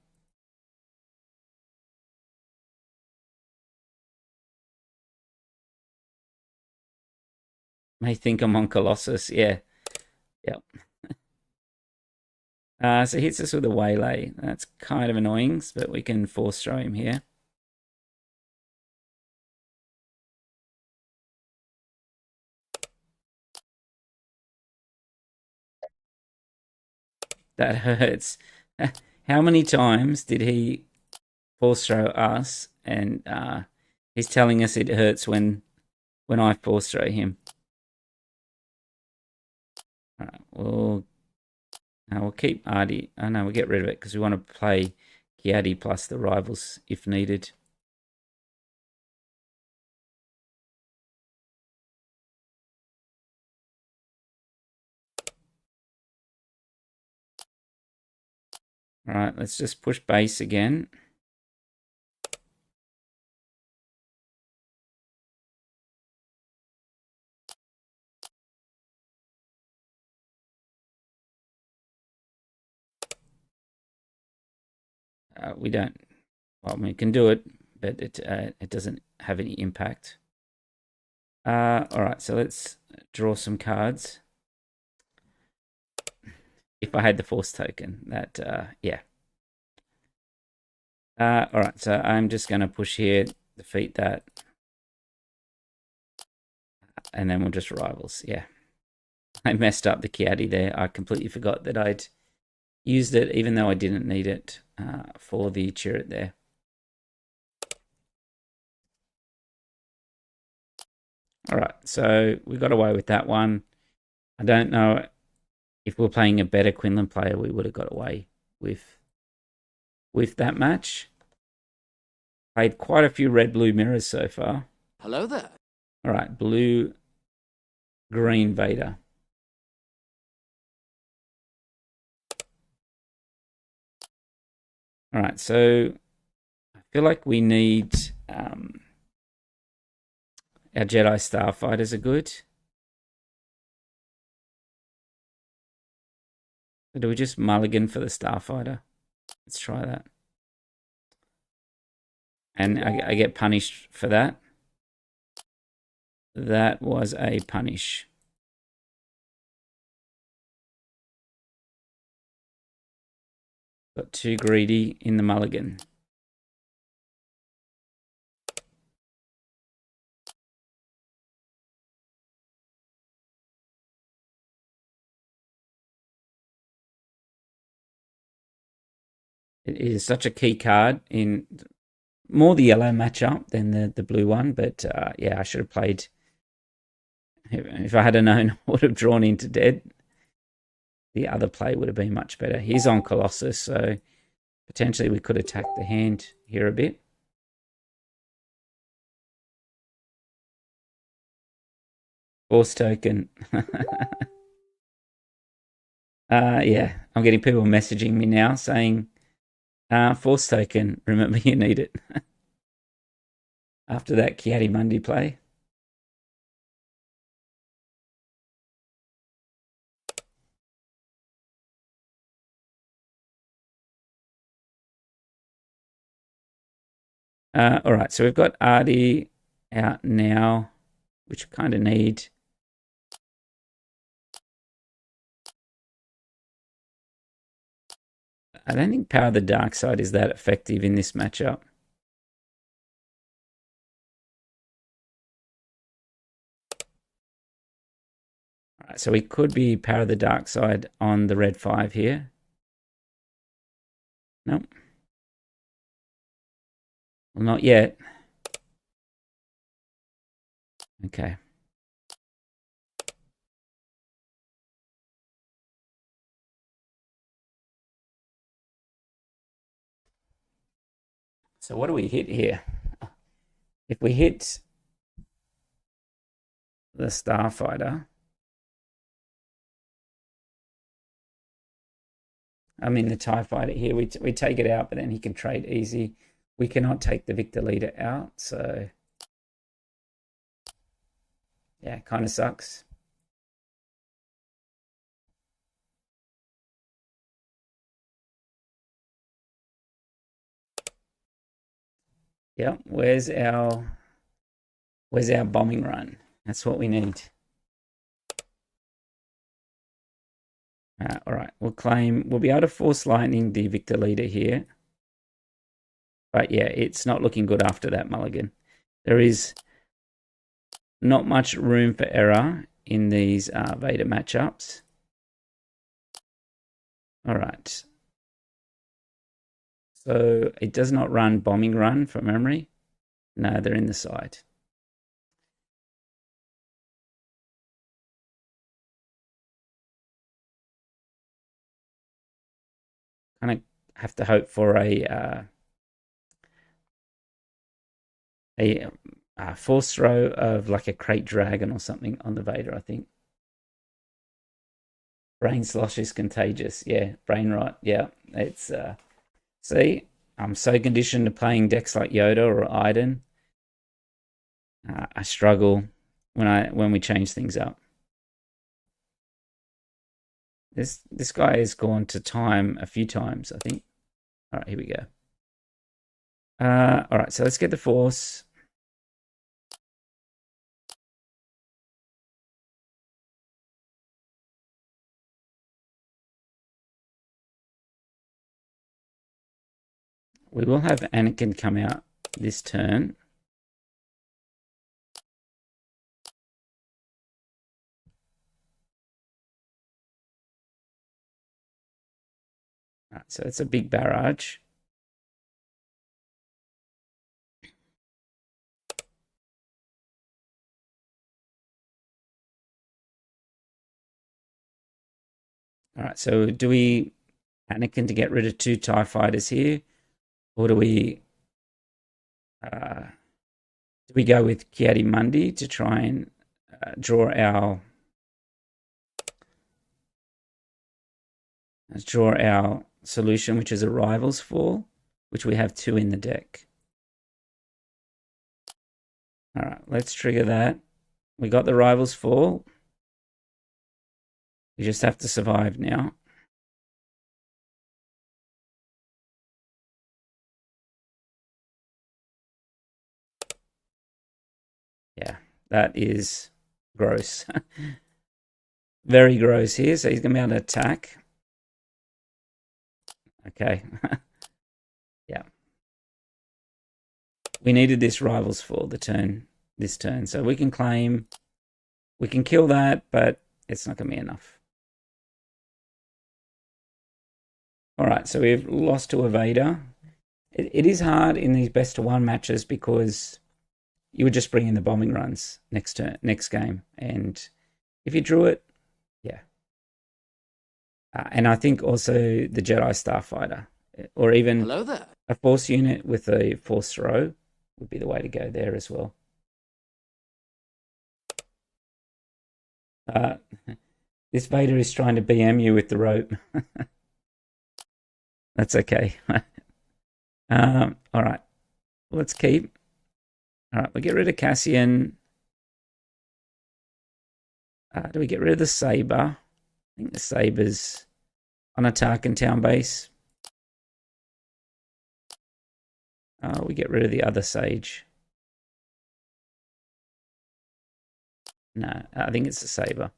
May think I'm on Colossus. Yeah. Yep. So he hits us with a waylay. That's kind of annoying, but we can force throw him here. That hurts. How many times did he force throw us? And he's telling us it hurts when I force throw him. All right, we'll keep Artie. Oh no, we'll get rid of it because we want to play Kiadi plus the rivals if needed. All right, let's just push base again. We don't. Well, we can do it, but it doesn't have any impact. All right, so let's draw some cards. If I had the force token, that yeah. All right, so I'm just going to push here, defeat that, and then we'll just rivals. Yeah, I messed up the Kiadi there. I completely forgot that I'd used it, even though I didn't need it for the Chirrut there. All right, so we got away with that one. I don't know if we we're playing a better Quinlan player, we would have got away with that match. Played quite a few red-blue mirrors so far. Hello there. All right, blue-green Vader. All right, so I feel like we need our Jedi Starfighters are good. So do we just mulligan for the Starfighter? Let's try that. And I get punished for that. That was a punish. Got too greedy in the mulligan. It is such a key card in more the yellow matchup than the blue one, but yeah, I should have played. If I had known, I would have drawn into dead. The other play would have been much better. He's on Colossus, so potentially we could attack the hand here a bit. Force token. Yeah, I'm getting people messaging me now saying, force token, remember you need it. After that Kiadi Mundi play. All right, so we've got Artie out now, which we kind of need. I don't think Power of the Dark Side is that effective in this matchup. All right, so we could be Power of the Dark Side on the red 5 here. Nope. Well, not yet. Okay. So what do we hit here? If we hit the Starfighter, I mean the TIE Fighter here, we take it out, but then he can trade easy. We cannot take the Victor Leader out, so yeah, kind of sucks. Yeah, where's our bombing run? That's what we need. All right, we'll be able to force lightning the Victor leader here. But yeah, it's not looking good after that mulligan. There is not much room for error in these Vader matchups. All right. So it does not run bombing run from memory. No, they're in the side. Kind of have to hope for a force throw of like a crate dragon or something on the Vader, I think. Brain slosh is contagious. Yeah, brain rot. Yeah, it's see, I'm so conditioned to playing decks like Yoda or Iden. I struggle when we change things up. This guy has gone to time a few times, I think. All right, here we go. All right, so let's get the force. We will have Anakin come out this turn. All right, so it's a big barrage. All right, so do we Anakin to get rid of 2 TIE fighters here? Or do we go with Ki-Adi-Mundi to try and draw our solution, which is a Rivals Fall, which we have 2 in the deck. All right, let's trigger that. We got the Rivals Fall. We just have to survive now. Yeah, that is gross. Very gross here. So he's going to be able to attack. Okay. Yeah. We needed this Rivals for this turn. So we can claim, we can kill that, but it's not going to be enough. All right, so we've lost to a Vader. It is hard in these best of 1 matches because you would just bring in the bombing runs next game. And if you drew it, yeah. And I think also the Jedi Starfighter, or even Hello there. a force unit with a force throw would be the way to go there as well. This Vader is trying to BM you with the rope. That's okay. All right, let's keep. All right, we get rid of Cassian. Do we get rid of the Saber? I think the Saber's on a Tarkin Town base. We get rid of the other Sage. No, I think it's the Saber.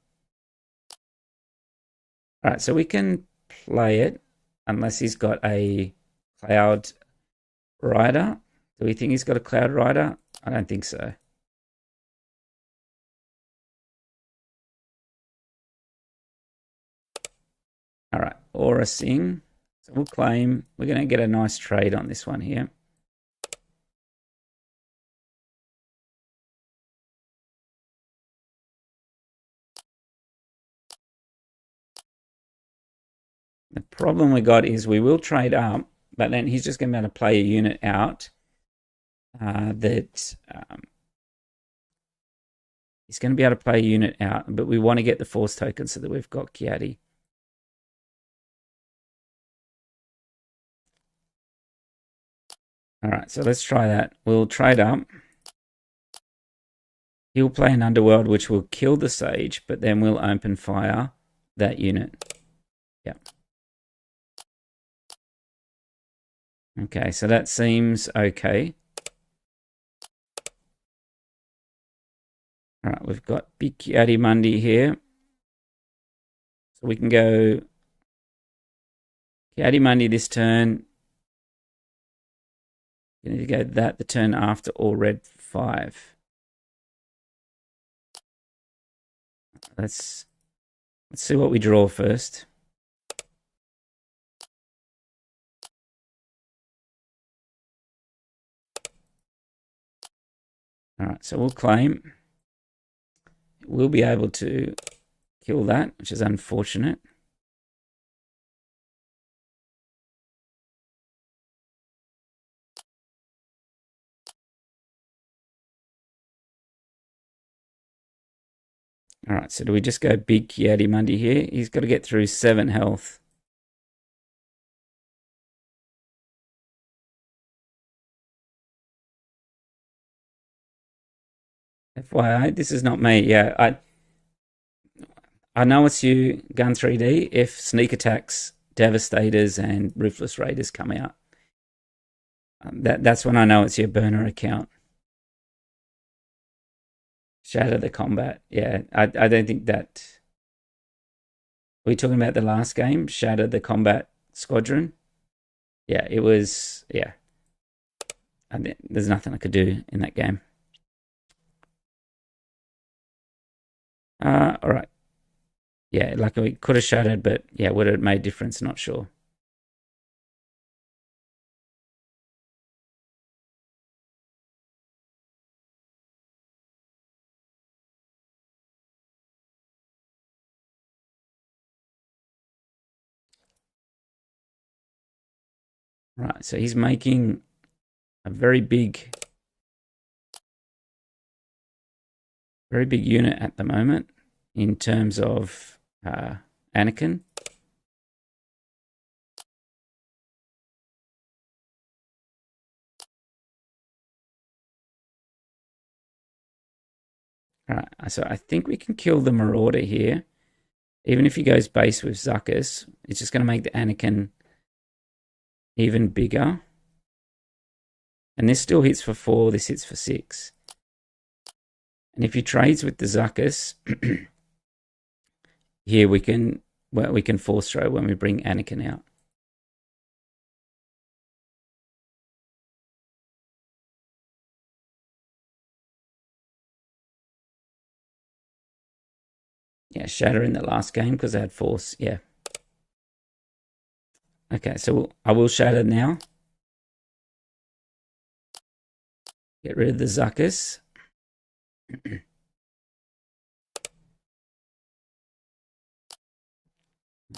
All right, so we can play it unless he's got a Cloud Rider. Do we think he's got a Cloud Rider? I don't think so. All right, Aura Sing. So we'll claim. We're going to get a nice trade on this one here. The problem we got is we will trade up, but then he's just going to be able to play a unit out he's going to be able to play a unit out, but we want to get the force token so that we've got Ki-Adi. All right, so let's try that. We'll trade up. He'll play an Underworld, which will kill the Sage, but then we'll open fire that unit. Yeah. Okay, so that seems okay. All right, we've got big Ki-Adi-Mundi here. So we can go Money this turn. You need to go that the turn after or red 5. Let's see what we draw first. All right, so we'll claim. We'll be able to kill that, which is unfortunate. All right, so do we just go big Kiadi here? He's got to get through 7 health. FYI, this is not me. Yeah, I know it's you, Gun 3D, if Sneak Attacks, Devastators, and Ruthless Raiders come out. That's when I know it's your burner account. Shatter the Combat. Yeah, I don't think that... Were we talking about the last game? Shatter the Combat Squadron? Yeah, it was... Yeah. There's nothing I could do in that game. All right. Yeah, like we could have shattered, but yeah, would it have made difference? Not sure. Right, so he's making a very big unit at the moment in terms of Anakin. All right, so I think we can kill the Marauder here. Even if he goes base with Zuckus, it's just going to make the Anakin even bigger. And this still hits for 4, this hits for 6. And if he trades with the Zuckus, here we can force throw when we bring Anakin out. Yeah, shatter in the last game because they had force. Yeah. Okay, so I will shatter now. Get rid of the Zuckus.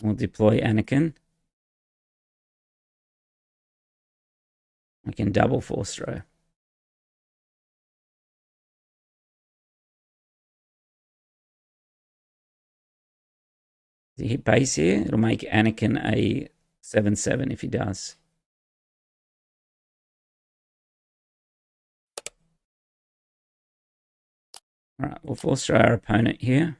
We'll deploy Anakin. We can double force throw. Does he hit base here? It'll make Anakin a 7/7 if he does. All right, we'll force throw our opponent here.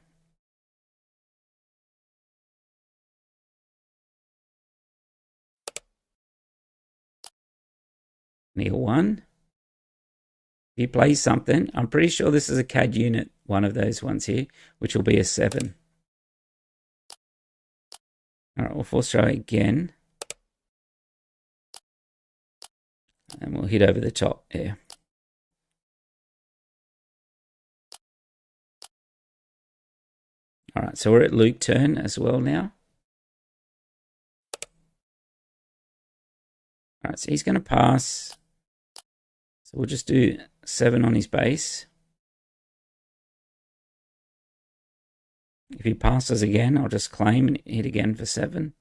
Neil 1. If he plays something, I'm pretty sure this is a CAD unit, one of those ones here, which will be a 7. All right, we'll force throw again. And we'll hit over the top there. All right, so we're at Luke turn as well now. All right, so he's going to pass. So we'll just do 7 on his base. If he passes again, I'll just claim and hit again for 7.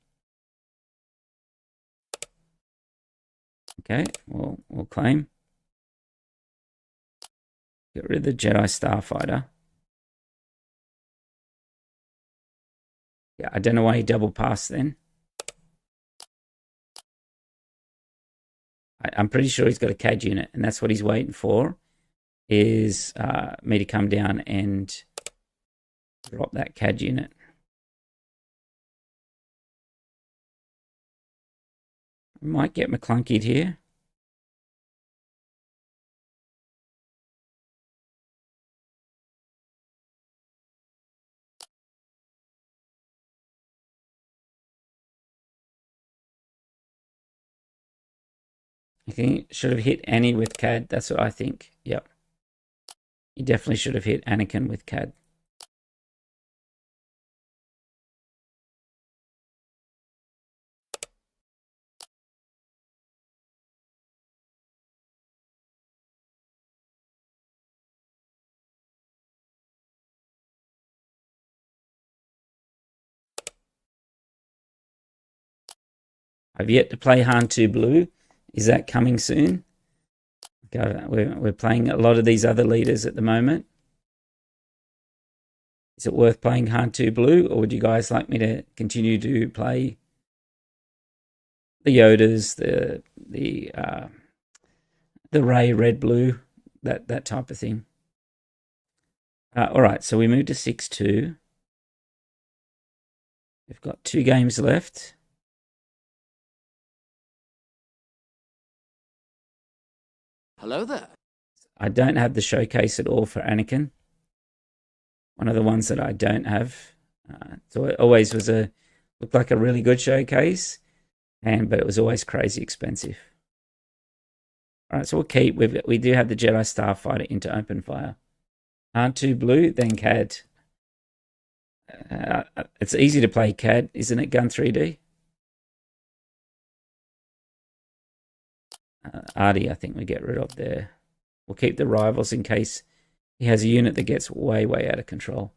Okay, we'll claim. Get rid of the Jedi Starfighter. Yeah, I don't know why he double passed then. I'm pretty sure he's got a CAD unit, and that's what he's waiting for, is me to come down and drop that CAD unit. Might get McClunkied here. I think should have hit Annie with CAD. That's what I think. Yep. You definitely should have hit Anakin with CAD. I've yet to play Han 2 Blue. Is that coming soon? We're playing a lot of these other leaders at the moment. Is it worth playing Han 2 Blue, or would you guys like me to continue to play the Yodas, the Ray Red Blue, that type of thing? All right, so we moved to 6-2. We've got 2 games left. Hello there. I don't have the showcase at all for Anakin. One of the ones that I don't have. So it always looked like a really good showcase, but it was always crazy expensive. All right, so we'll keep. We do have the Jedi Starfighter into open fire. Han 2 Blue, then CAD. It's easy to play CAD, isn't it? Gun 3D. Artie, I think we get rid of there. We'll keep the rivals in case he has a unit that gets way, way out of control.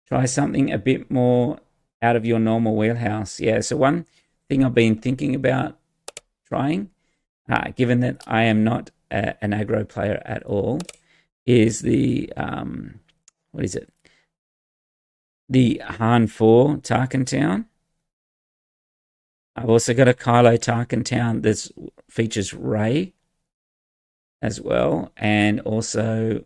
Try something a bit more out of your normal wheelhouse. Yeah, so one thing I've been thinking about trying, given that I am not an aggro player at all, is the, what is it? The Han 4 Tarkin Town. I've also got a Kylo Tarkin Town that features Rey as well, and also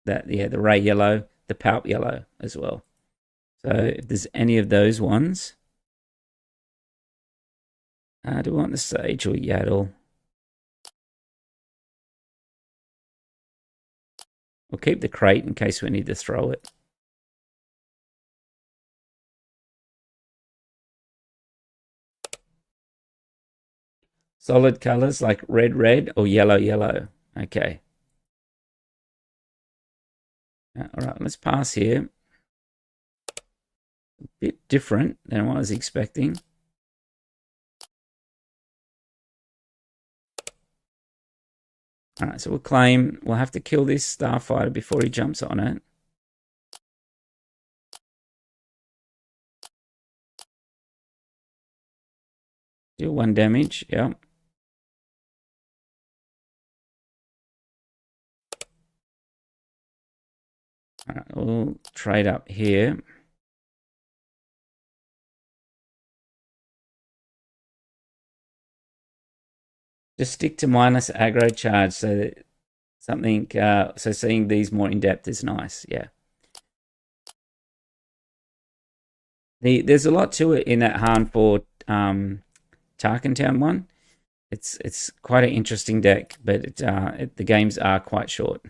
the Rey Yellow, the Palp Yellow as well. So if there's any of those ones, do we want the Sage or Yaddle? We'll keep the crate in case we need to throw it. Solid colors like red, red, or yellow, yellow. Okay. All right, let's pass here. A bit different than what I was expecting. All right, so we'll claim. We'll have to kill this Starfighter before he jumps on it. Deal 1 damage. Yep. All right, we'll trade up here. Just stick to minus aggro charge so that something, so seeing these more in depth is nice. Yeah. There's a lot to it in that Han 4 Tarkin Town one. It's quite an interesting deck, but the games are quite short.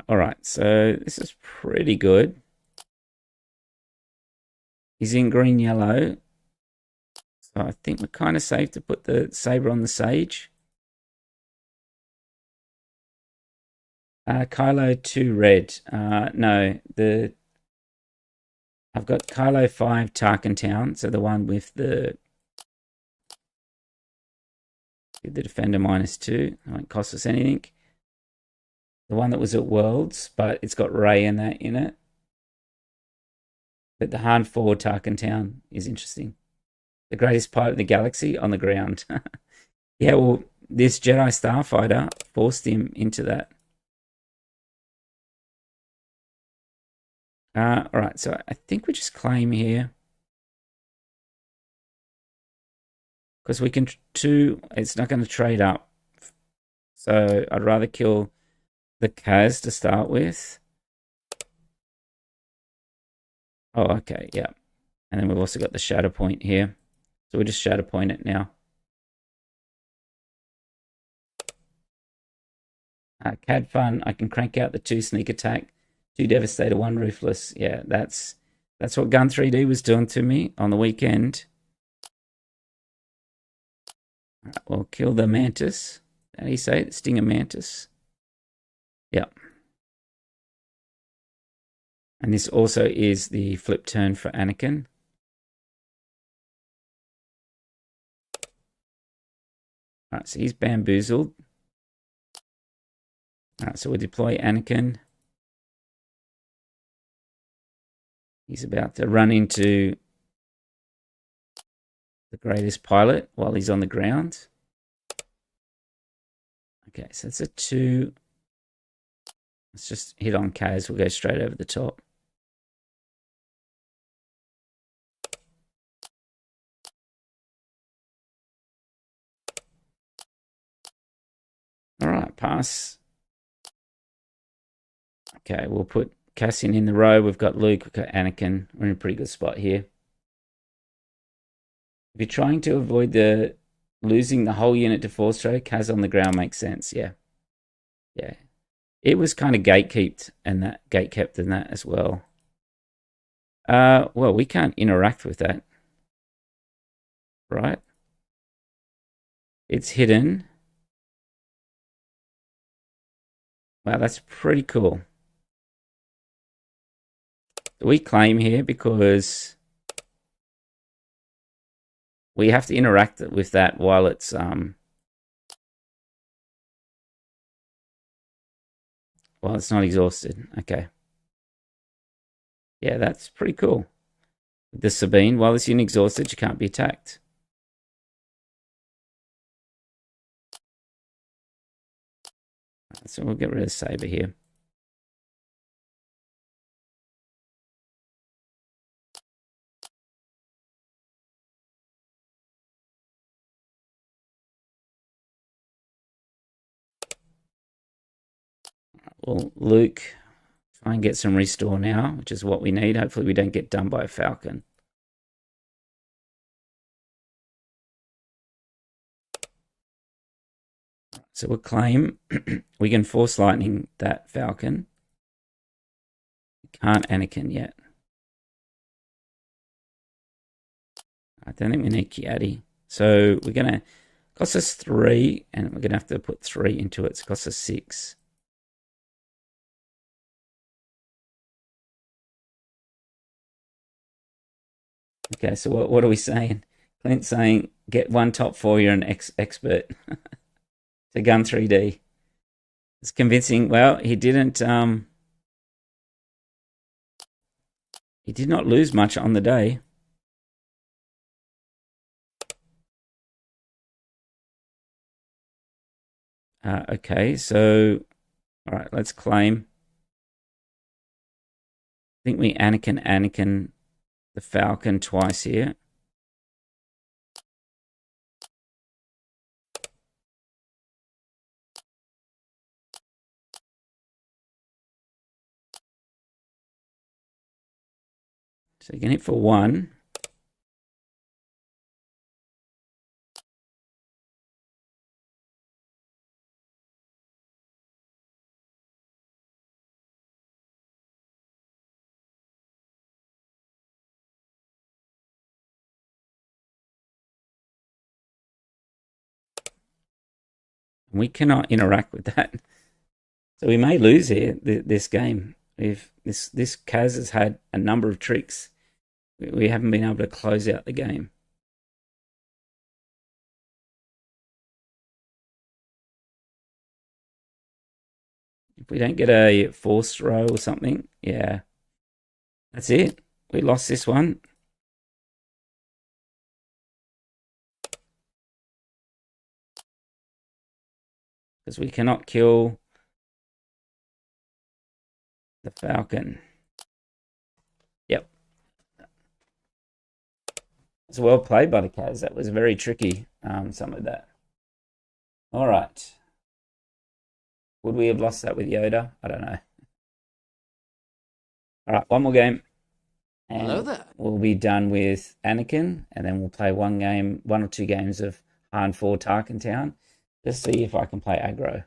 All right, so this is pretty good. He's in green yellow, so I think we're kind of safe to put the saber on the Sage. Kylo 2 red. No, I've got Kylo 5 Tarkin Town, so the one with the defender -2. It won't cost us anything. The one that was at Worlds, but it's got Rey and that in it. But the Han 4 Tarkin Town is interesting. The greatest pilot in the galaxy on the ground. Yeah, well, this Jedi Starfighter forced him into that. All right, so I think we just claim here. Because we can it's not going to trade up. So I'd rather kill the Kaz to start with. Oh, okay, yeah. And then we've also got the Shadow Point here. So we'll just Shadow Point it now. CAD fun, I can crank out the 2 sneak attack 2 Devastator, 1 Ruthless. Yeah, that's what Gun 3D was doing to me on the weekend. Right, we'll kill the Mantis. How do you say it? Stinger Mantis. Yeah. And this also is the flip turn for Anakin. Alright, so he's bamboozled. Alright, so we'll deploy Anakin. He's about to run into the greatest pilot while he's on the ground. Okay, so it's a 2. Let's just hit on Kaz. We'll go straight over the top. All right, pass. Okay, we'll put Cassian in the row. We've got Luke, we've got Anakin. We're in a pretty good spot here. If you're trying to avoid the losing the whole unit to force throw, Kaz on the ground makes sense. Yeah. Yeah. It was kind of gatekept and that as well. Well, we can't interact with that. Right? It's hidden. Wow, that's pretty cool. We claim here because we have to interact with that while it's not exhausted. Okay. Yeah, that's pretty cool. The Sabine, while it's exhausted, you can't be attacked. So we'll get rid of Saber here. Well, Luke, try and get some restore now, which is what we need. Hopefully we don't get done by a Falcon. So we'll claim we can force lightning that Falcon. We can't Anakin yet. I don't think we need Kiadi. So we're going to cost us 3, and we're going to have to put 3 into it. It's cost us 6. Okay, so what are we saying? Clint's saying get 1 top 4, you're an expert. To Gun 3D. It's convincing. Well, he didn't he did not lose much on the day. Okay, so all right, let's claim. I think we Anakin the Falcon twice here. So you can hit for 1. We cannot interact with that. So we may lose here, this game. If this Kaz has had a number of tricks, we haven't been able to close out the game. If we don't get a force throw or something, yeah, that's it. We lost this one. Because we cannot kill the Falcon. Yep. It's well played by the Kaz. That was very tricky, some of that. All right. Would we have lost that with Yoda? I don't know. All right, one more game. And Hello there. we'll be done with Anakin, and then we'll play 1 or 2 games of Han 4 Tarkin Town. Just see if I can play aggro.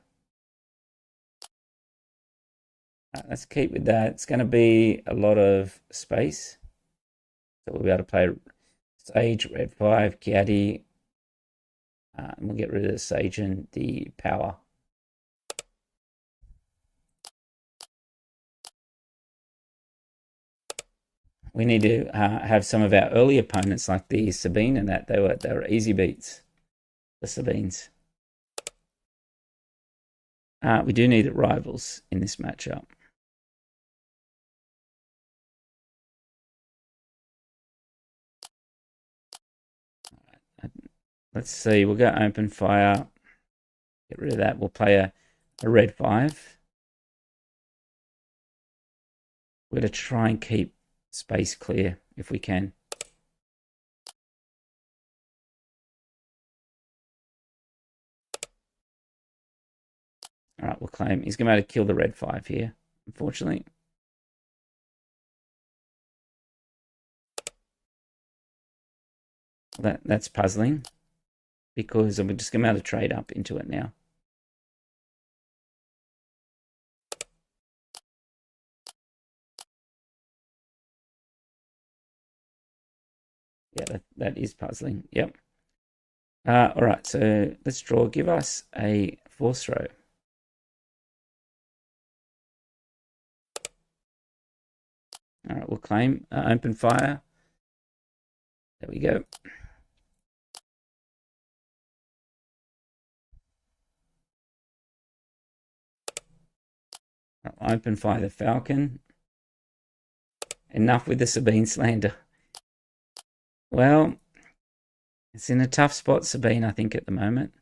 Let's keep with that. It's going to be a lot of space. So we'll be able to play Sage, Red 5, Kiadi, and we'll get rid of the Sage and the power. We need to have some of our early opponents like the Sabine and that. They were easy beats, the Sabines. We do need rivals in this matchup. Let's see. We'll go open fire. Get rid of that. We'll play a red 5. We're going to try and keep space clear if we can. All right, we'll claim. He's going to be able to kill the red 5 here, unfortunately. That's puzzling because I'm just going to be able to trade up into it now. Yeah, that is puzzling. Yep. All right, so let's draw. Give us a force throw. All right, we'll claim open fire. There we go. I'll open fire the Falcon. Enough with the Sabine slander. Well, it's in a tough spot, Sabine, I think, at the moment.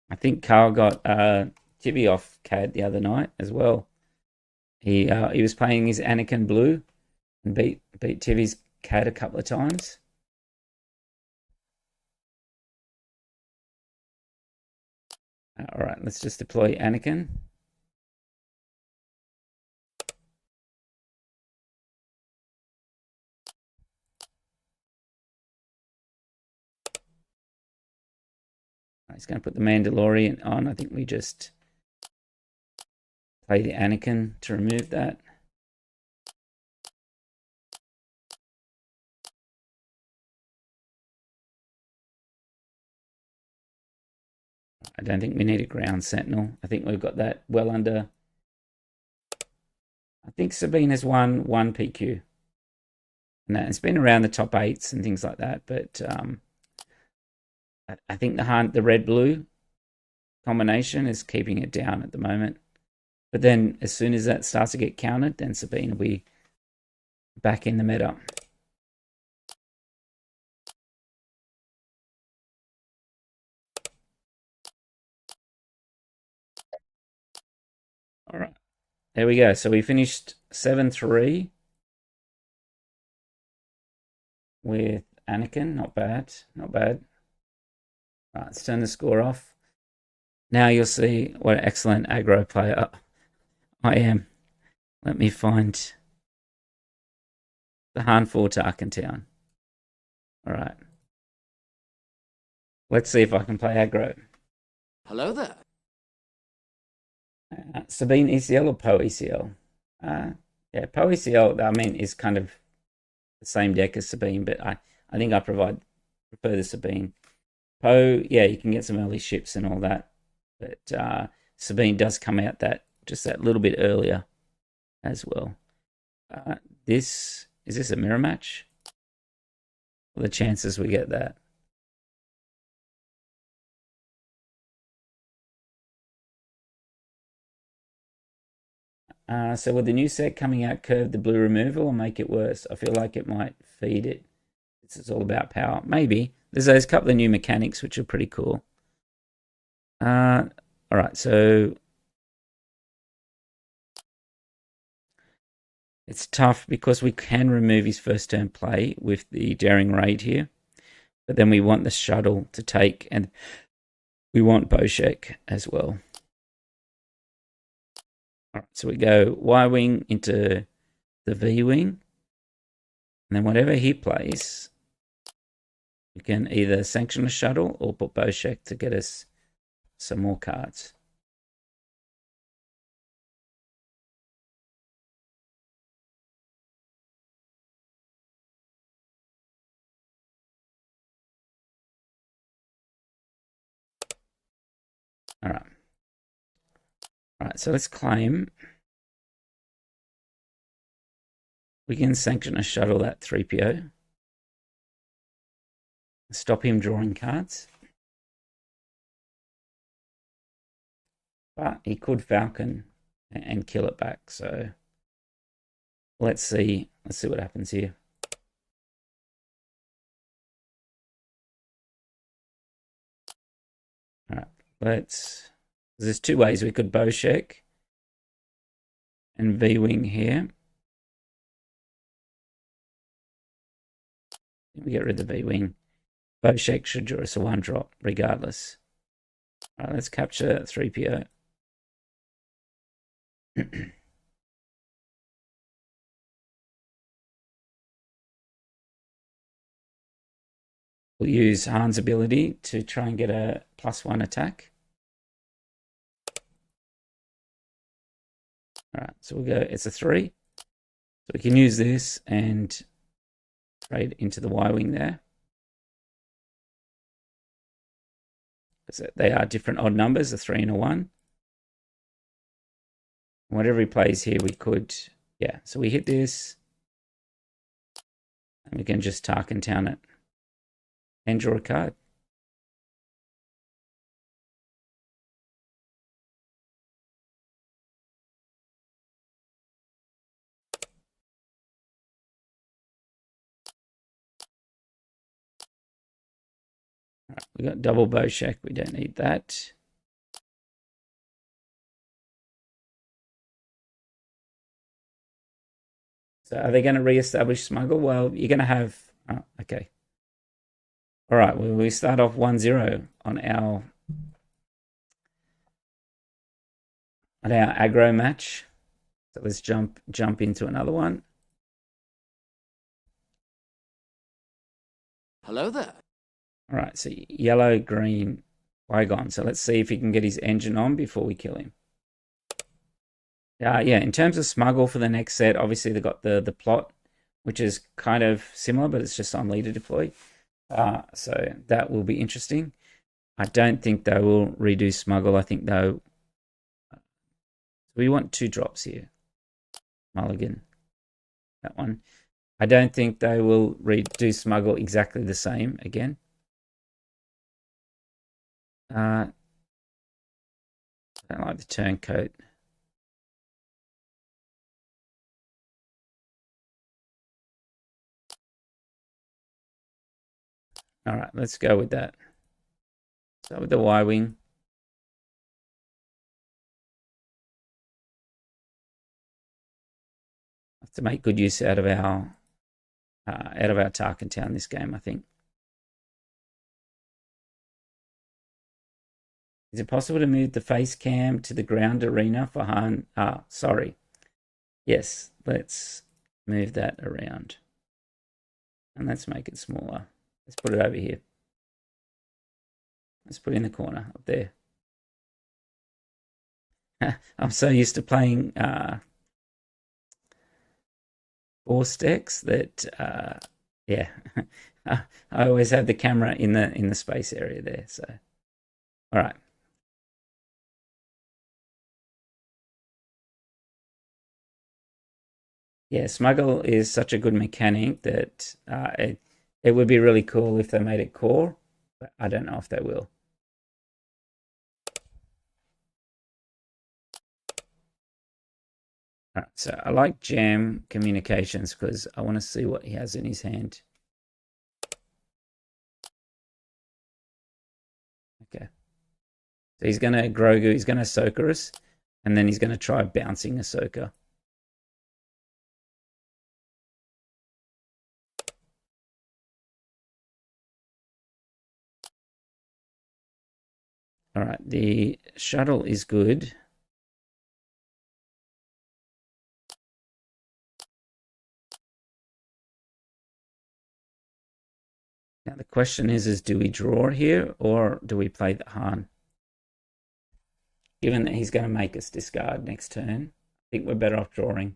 I think Carl got Tibby off CAD the other night as well. He was playing his Anakin Blue and beat Tibby's CAD a couple of times. All right, let's just deploy Anakin. He's going to put the Mandalorian on. I think we just play the Anakin to remove that. I don't think we need a ground sentinel. I think we've got that well under. I think Sabine has won 1 PQ. And it's been around the top 8s and things like that. But I think the red-blue combination is keeping it down at the moment. But then as soon as that starts to get countered, then Sabine will be back in the meta. All right. There we go. So we finished 7-3 with Anakin. Not bad. Not bad. All right, let's turn the score off. Now you'll see what an excellent aggro player I am. Let me find the Han for Tarkin Town. All right. Let's see if I can play aggro. Hello there. Sabine ECL or Poe ECL? Yeah, Poe ECL, I mean, is kind of the same deck as Sabine, but I think I prefer the Sabine. Poe, yeah, you can get some early ships and all that, but Sabine does come out just that little bit earlier as well. Is this a mirror match? Well, the chances we get that. So with the new set coming out, curve the blue removal or make it worse? I feel like it might feed it. This is all about power. Maybe. There's those couple of new mechanics which are pretty cool. All right, so it's tough because we can remove his first turn play with the Daring Raid here. But then we want the shuttle to take, and we want Boshek as well. All right, so we go Y-Wing into the V-Wing. And then whatever he plays, We can either sanction a shuttle or put Boshek to get us some more cards. All right. All right, so let's claim. We can sanction a shuttle at 3PO. Stop him drawing cards. But he could Falcon and kill it back. So let's see. Let's see what happens here. All right, there's two ways we could Boshek and V-Wing here. We get rid of the V-Wing. Boshek should draw us a 1-drop regardless. All right, let's capture 3PO. We'll use Han's ability to try and get a +1 attack. All right, so we'll go, it's a 3. So we can use this and trade into the Y-Wing there. Because they are different odd numbers, a 3 and a 1. Whatever he plays here, we could, yeah. So we hit this, and we can just Tarkin Town it and draw a card. All right, we got double Boshek. We don't need that. So are they going to re-establish Smuggle? Well, you're going to have... Oh, okay. All right, well, we start off 1-0 on our aggro match. So let's jump into another one. Hello there. All right, so yellow, green, Qui-Gon. So let's see if he can get his engine on before we kill him. Yeah, in terms of Smuggle for the next set, obviously they've got the plot, which is kind of similar, but it's just on leader deploy. So that will be interesting. I don't think they will redo Smuggle. I think though we want 2 drops here. Mulligan, that one. I don't think they will redo Smuggle exactly the same again. I don't like the turncoat. All right, let's go with that. Start with the Y-Wing. Have to make good use out of our Tarkin Town this game, I think. Is it possible to move the face cam to the ground arena for Han? Sorry. Yes, let's move that around. And let's make it smaller. Let's put it over here. Let's put it in the corner up there. I'm so used to playing Force decks that yeah. I always have the camera in the space area there. So all right. Yeah, Smuggle is such a good mechanic that it would be really cool if they made it core, but I don't know if they will. All right, so I like Jam Communications because I want to see what he has in his hand. Okay. So he's going to Grogu, he's going to Ahsoka us, and then he's going to try bouncing Ahsoka. All right, the shuttle is good. Now the question is do we draw here or do we play the Han? Given that he's going to make us discard next turn, I think we're better off drawing.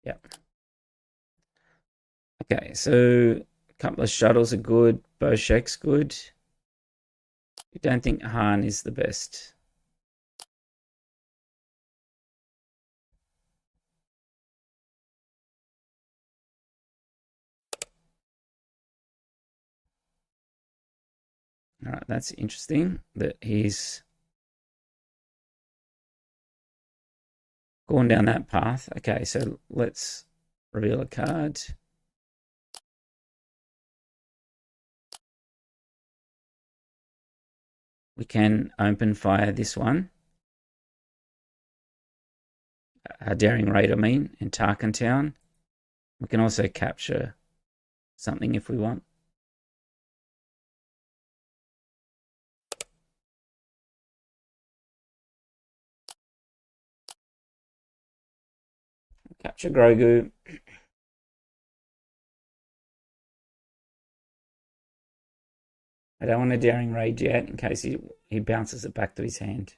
Yep. Okay, so a couple of shuttles are good. Boshek's good. I don't think Han is the best. All right, that's interesting that he's gone down that path. Okay, so let's reveal a card. We can open fire this one. A daring raid, I mean, in Tarkin Town. We can also capture something if we want. Capture Grogu. I don't want a daring raid yet in case he bounces it back to his hand.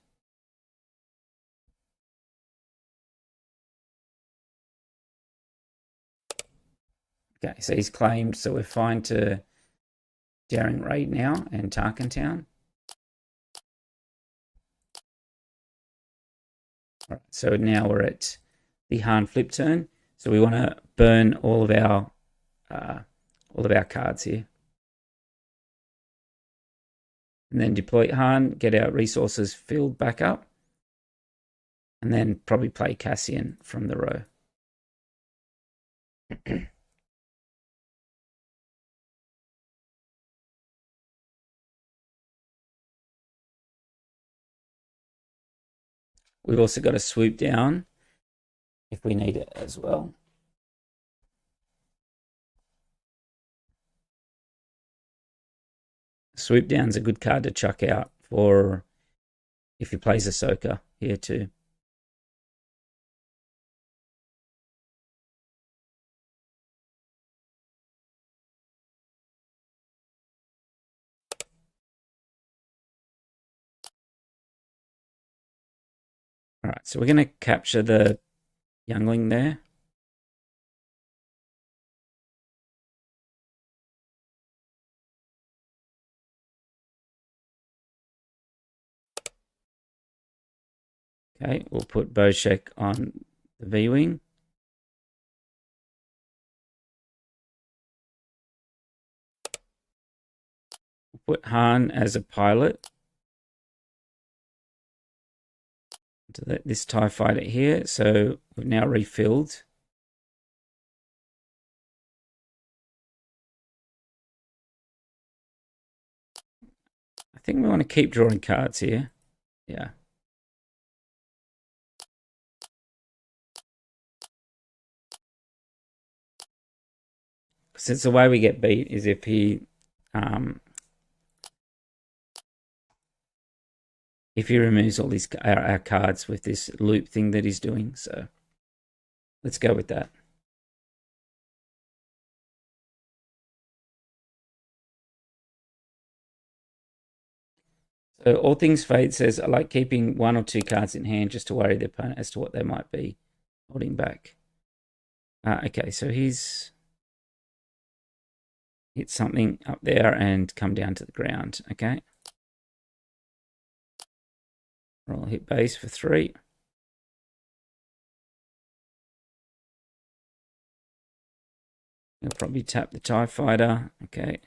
Okay, so he's claimed, so we're fine to daring raid now and Tarkin Town. All right, so now we're at the Han flip turn. So we want to burn all of our cards here. And then deploy Han, get our resources filled back up. And then probably play Cassian from the row. We've also got a swoop down if we need it as well. Swoop down's a good card to chuck out for if he plays Ahsoka here too. All right, so we're going to capture the youngling there. Okay, we'll put Boshek on the V-Wing. We'll put Han as a pilot. To this TIE fighter here, so we've now refilled. I think we want to keep drawing cards here. Yeah. Since the way we get beat is if he removes all these our cards with this loop thing that he's doing. So let's go with that. So All Things Fate says, I like keeping one or two cards in hand just to worry the opponent as to what they might be holding back. Okay, so he's hit something up there and come down to the ground. Okay. Roll hit base for 3. He'll probably tap the TIE fighter. Okay.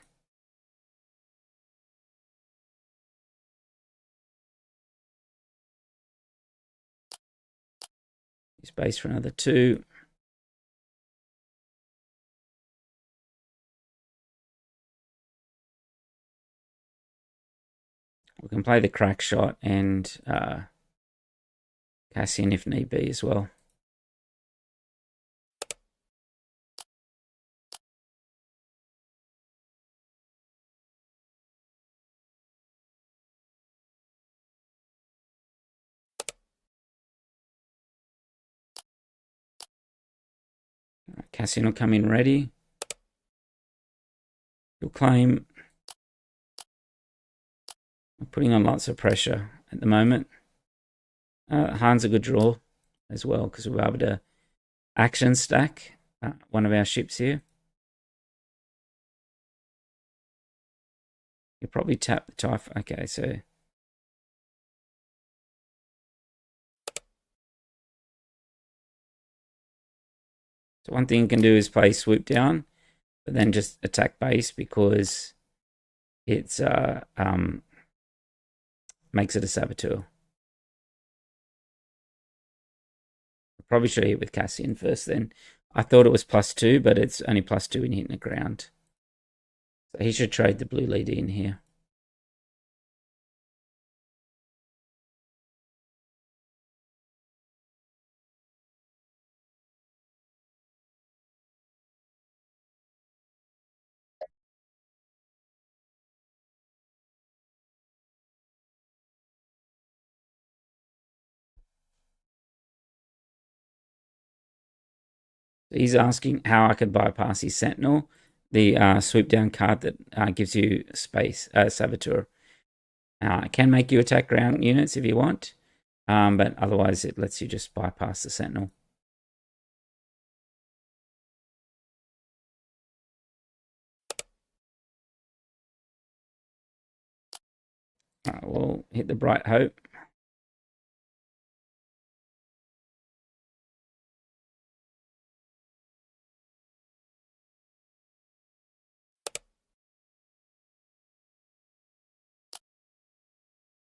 Use base for another 2. We can play the crack shot and Cassian if need be as well. Cassian will come in ready. He'll claim. I'm putting on lots of pressure at the moment. Han's a good draw as well because we're able to action stack one of our ships here. You'll probably tap the Typhoon. Okay, so one thing you can do is play swoop down, but then just attack base because it's makes it a saboteur. Probably should hit with Cassian first then. I thought it was +2, but it's only +2 in hitting the ground. So he should trade the blue leader in here. He's asking how I could bypass his Sentinel, the swoop down card that gives you space, Saboteur. It can make you attack ground units if you want, but otherwise it lets you just bypass the Sentinel. We'll hit the Bright Hope.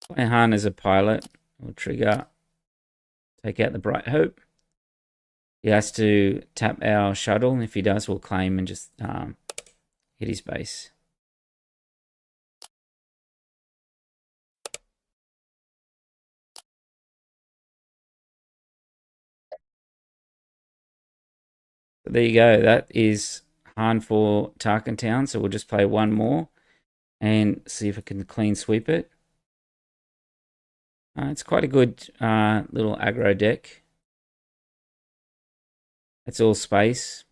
Play Han as a pilot. We'll trigger, take out the Bright Hope. He has to tap our shuttle. If he does, we'll claim and just hit his base. So there you go. That is Han for Tarkin Town. So we'll just play one more and see if I can clean sweep it. It's quite a good little aggro deck. It's all space.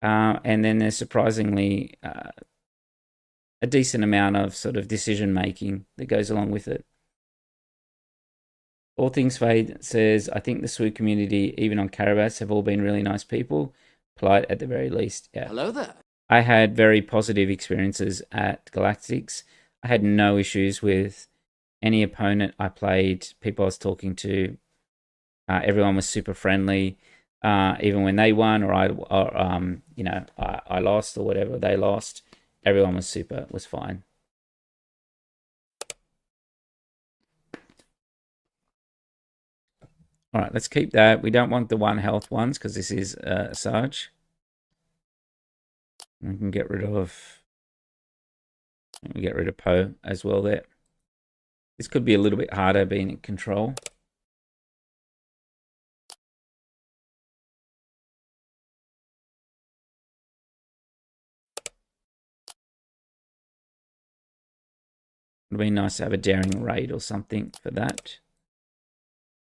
And then there's surprisingly a decent amount of sort of decision making that goes along with it. All Things Fade says, I think the SWU community, even on Carabas, have all been really nice people. Polite at the very least. Yeah. Hello there. I had very positive experiences at Galactics. I had no issues with any opponent I played, people I was talking to. Everyone was super friendly. Even when they won or I lost or whatever they lost, everyone was fine. All right, let's keep that. We don't want the 1 health ones because this is Sarge. We can get rid of Poe as well there. This could be a little bit harder being in control. It would be nice to have a daring raid or something for that.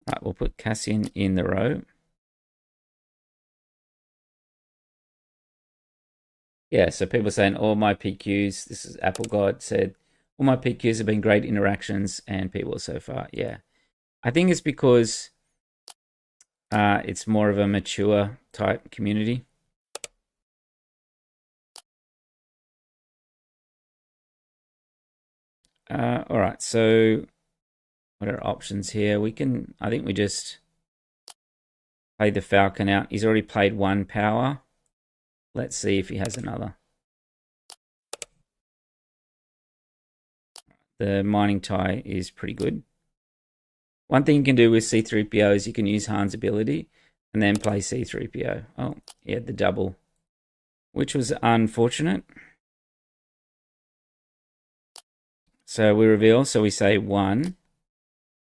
Right, we'll put Cassian in the row. Yeah, so people are saying all my PQs, this is Apple God said, all my PQs have been great interactions and people so far. Yeah. I think it's because it's more of a mature type community. All right, so what are options here? I think we just play the Falcon out. He's already played 1 power. Let's see if he has another. The mining tie is pretty good. One thing you can do with C-3PO is you can use Han's ability and then play C-3PO. Oh, yeah, the double, which was unfortunate. So we reveal, so we say 1,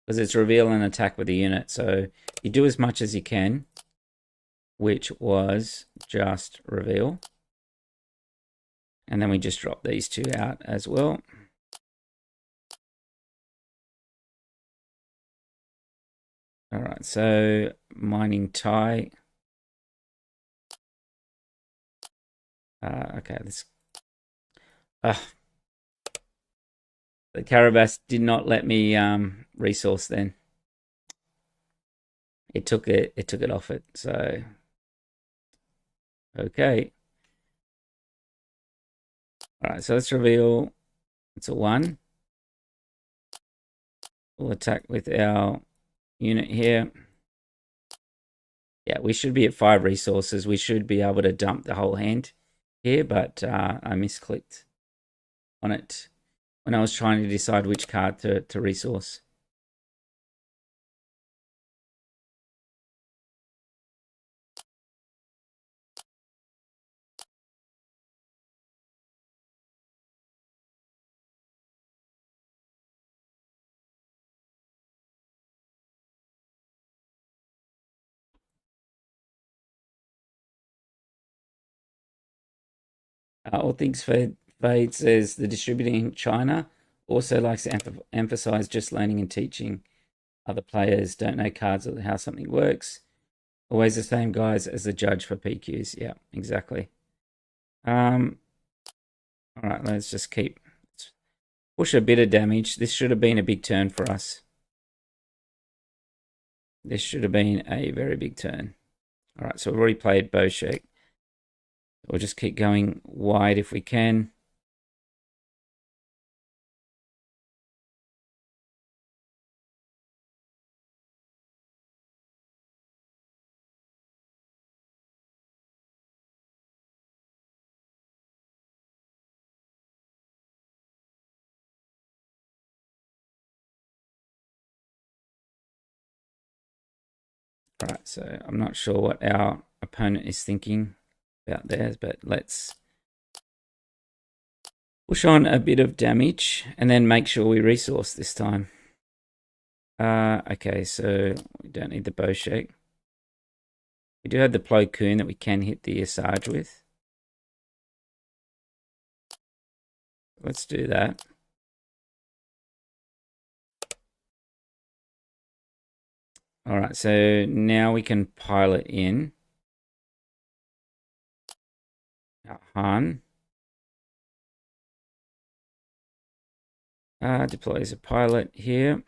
because it's reveal and attack with a unit. So you do as much as you can, which was just reveal. And then we just drop these 2 out as well. All right, so mining tie. Okay, let's... the Carabas did not let me resource then. It took it off it, so... Okay. Alright, so let's reveal it's a 1. We'll attack with our unit here. Yeah, we should be at 5 resources. We should be able to dump the whole hand here, but I misclicked on it when I was trying to decide which card to resource. All Things Fade says the distributor in China also likes to emphasize just learning and teaching. Other players don't know cards or how something works. Always the same guys as the judge for PQs. Yeah, exactly. All right, let's just push a bit of damage. This should have been a big turn for us. This should have been a very big turn. All right, so we've already played Boshek. We'll just keep going wide if we can. All right, so I'm not sure what our opponent is thinking about theirs, but let's push on a bit of damage and then make sure we resource this time. Okay, so we don't need the Boshek. We do have the Plo Koon that we can hit the Asajj with. Let's do that. All right, so now we can pilot in Han. Deploys a pilot here,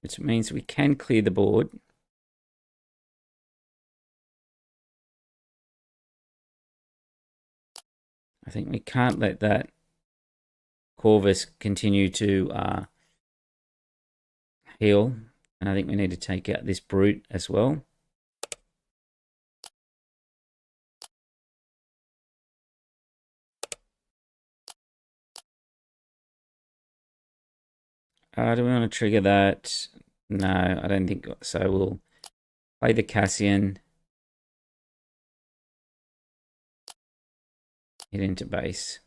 which means we can clear the board. I think we can't let that Corvus continue to heal. And I think we need to take out this Brute as well. Do we want to trigger that? No, I don't think so. We'll play the Cassian. Hit into base.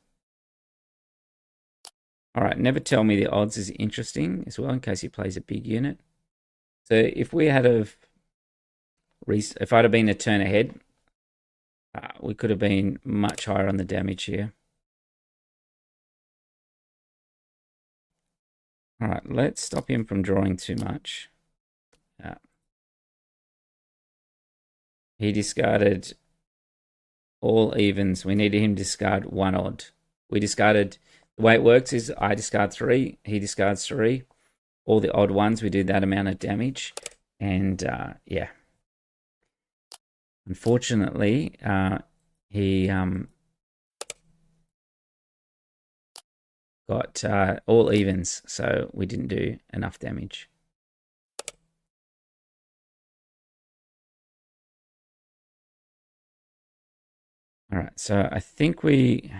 All right, never tell me the odds is interesting as well in case he plays a big unit. So if we had if I'd have been a turn ahead, we could have been much higher on the damage here. All right, let's stop him from drawing too much. He discarded all evens. We needed him to discard 1 odd. We discarded... The way it works is I discard 3, he discards 3. All the odd ones, we do that amount of damage. And, yeah. Unfortunately, he got all evens, so we didn't do enough damage. All right, so I think we...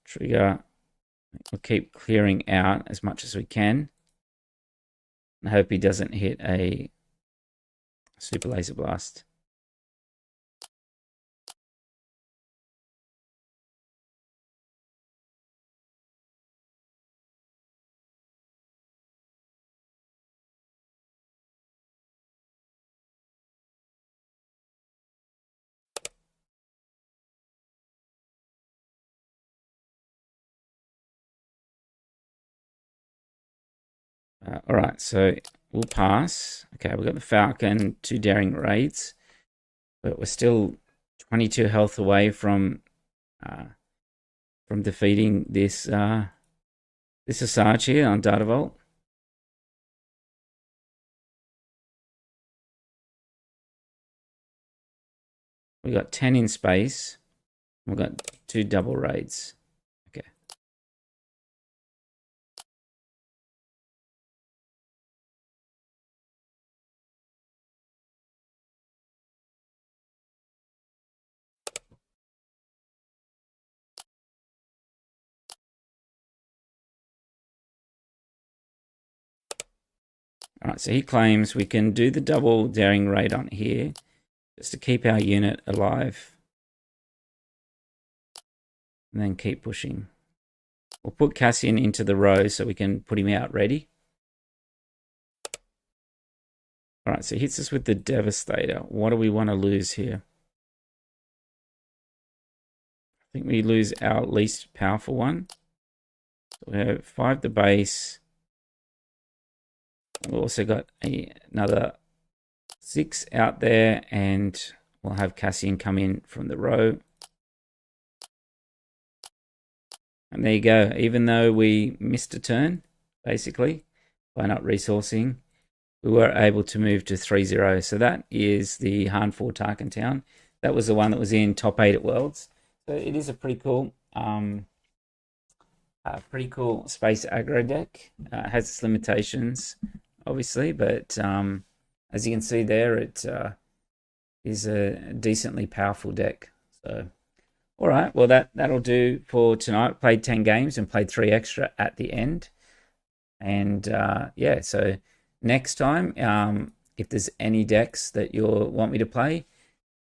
Trigger. We'll keep clearing out as much as we can. I hope he doesn't hit a super laser blast. All right, so we'll pass. Okay, we've got the Falcon, 2 daring raids, but we're still 22 health away from defeating this this Asajj here on Data Vault. We got 10 in space. We've got 2 double raids. Okay. All right, so he claims we can do the double daring raid on here just to keep our unit alive. And then keep pushing. We'll put Cassian into the row so we can put him out ready. All right, so he hits us with the Devastator. What do we want to lose here? I think we lose our least powerful one. So we have 5 to base. We've also got another 6 out there, and we'll have Cassian come in from the row. And there you go. Even though we missed a turn, basically, by not resourcing, we were able to move to 3-0. So that is the Han 4 Tarkin Town. That was the one that was in top 8 at Worlds. So it is a pretty cool space aggro deck. It has its limitations, obviously, but as you can see there, it is a decently powerful deck. So, all right, well that'll do for tonight. Played 10 games and played 3 extra at the end, and yeah. So next time, if there's any decks that you want me to play,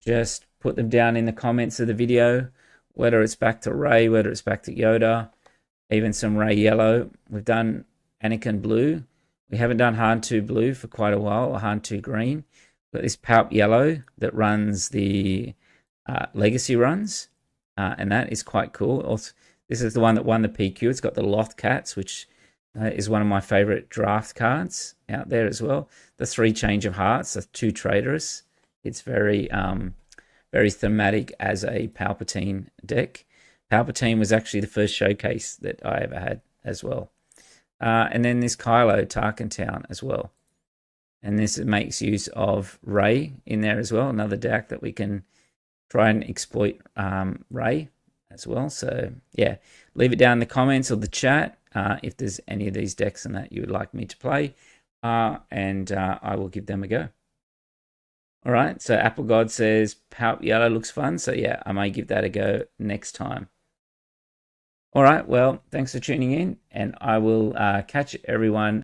just put them down in the comments of the video. Whether it's back to Rey, whether it's back to Yoda, even some Rey Yellow. We've done Anakin Blue. We haven't done Han 2 Blue for quite a while, or Han 2 Green. But this Palp Yellow that runs the Legacy runs, and that is quite cool. Also, this is the one that won the PQ. It's got the Loth Cats, which is one of my favorite draft cards out there as well. The 3 Change of Hearts, the 2 Traitorous. It's very thematic as a Palpatine deck. Palpatine was actually the first showcase that I ever had as well. And then this Kylo Tarkin Town as well. And this makes use of Rey in there as well. Another deck that we can try and exploit Rey as well. So yeah, leave it down in the comments or the chat if there's any of these decks and that you would like me to play. And I will give them a go. All right, so Apple God says Palp Yellow looks fun. So yeah, I may give that a go next time. All right, well, thanks for tuning in, and I will catch everyone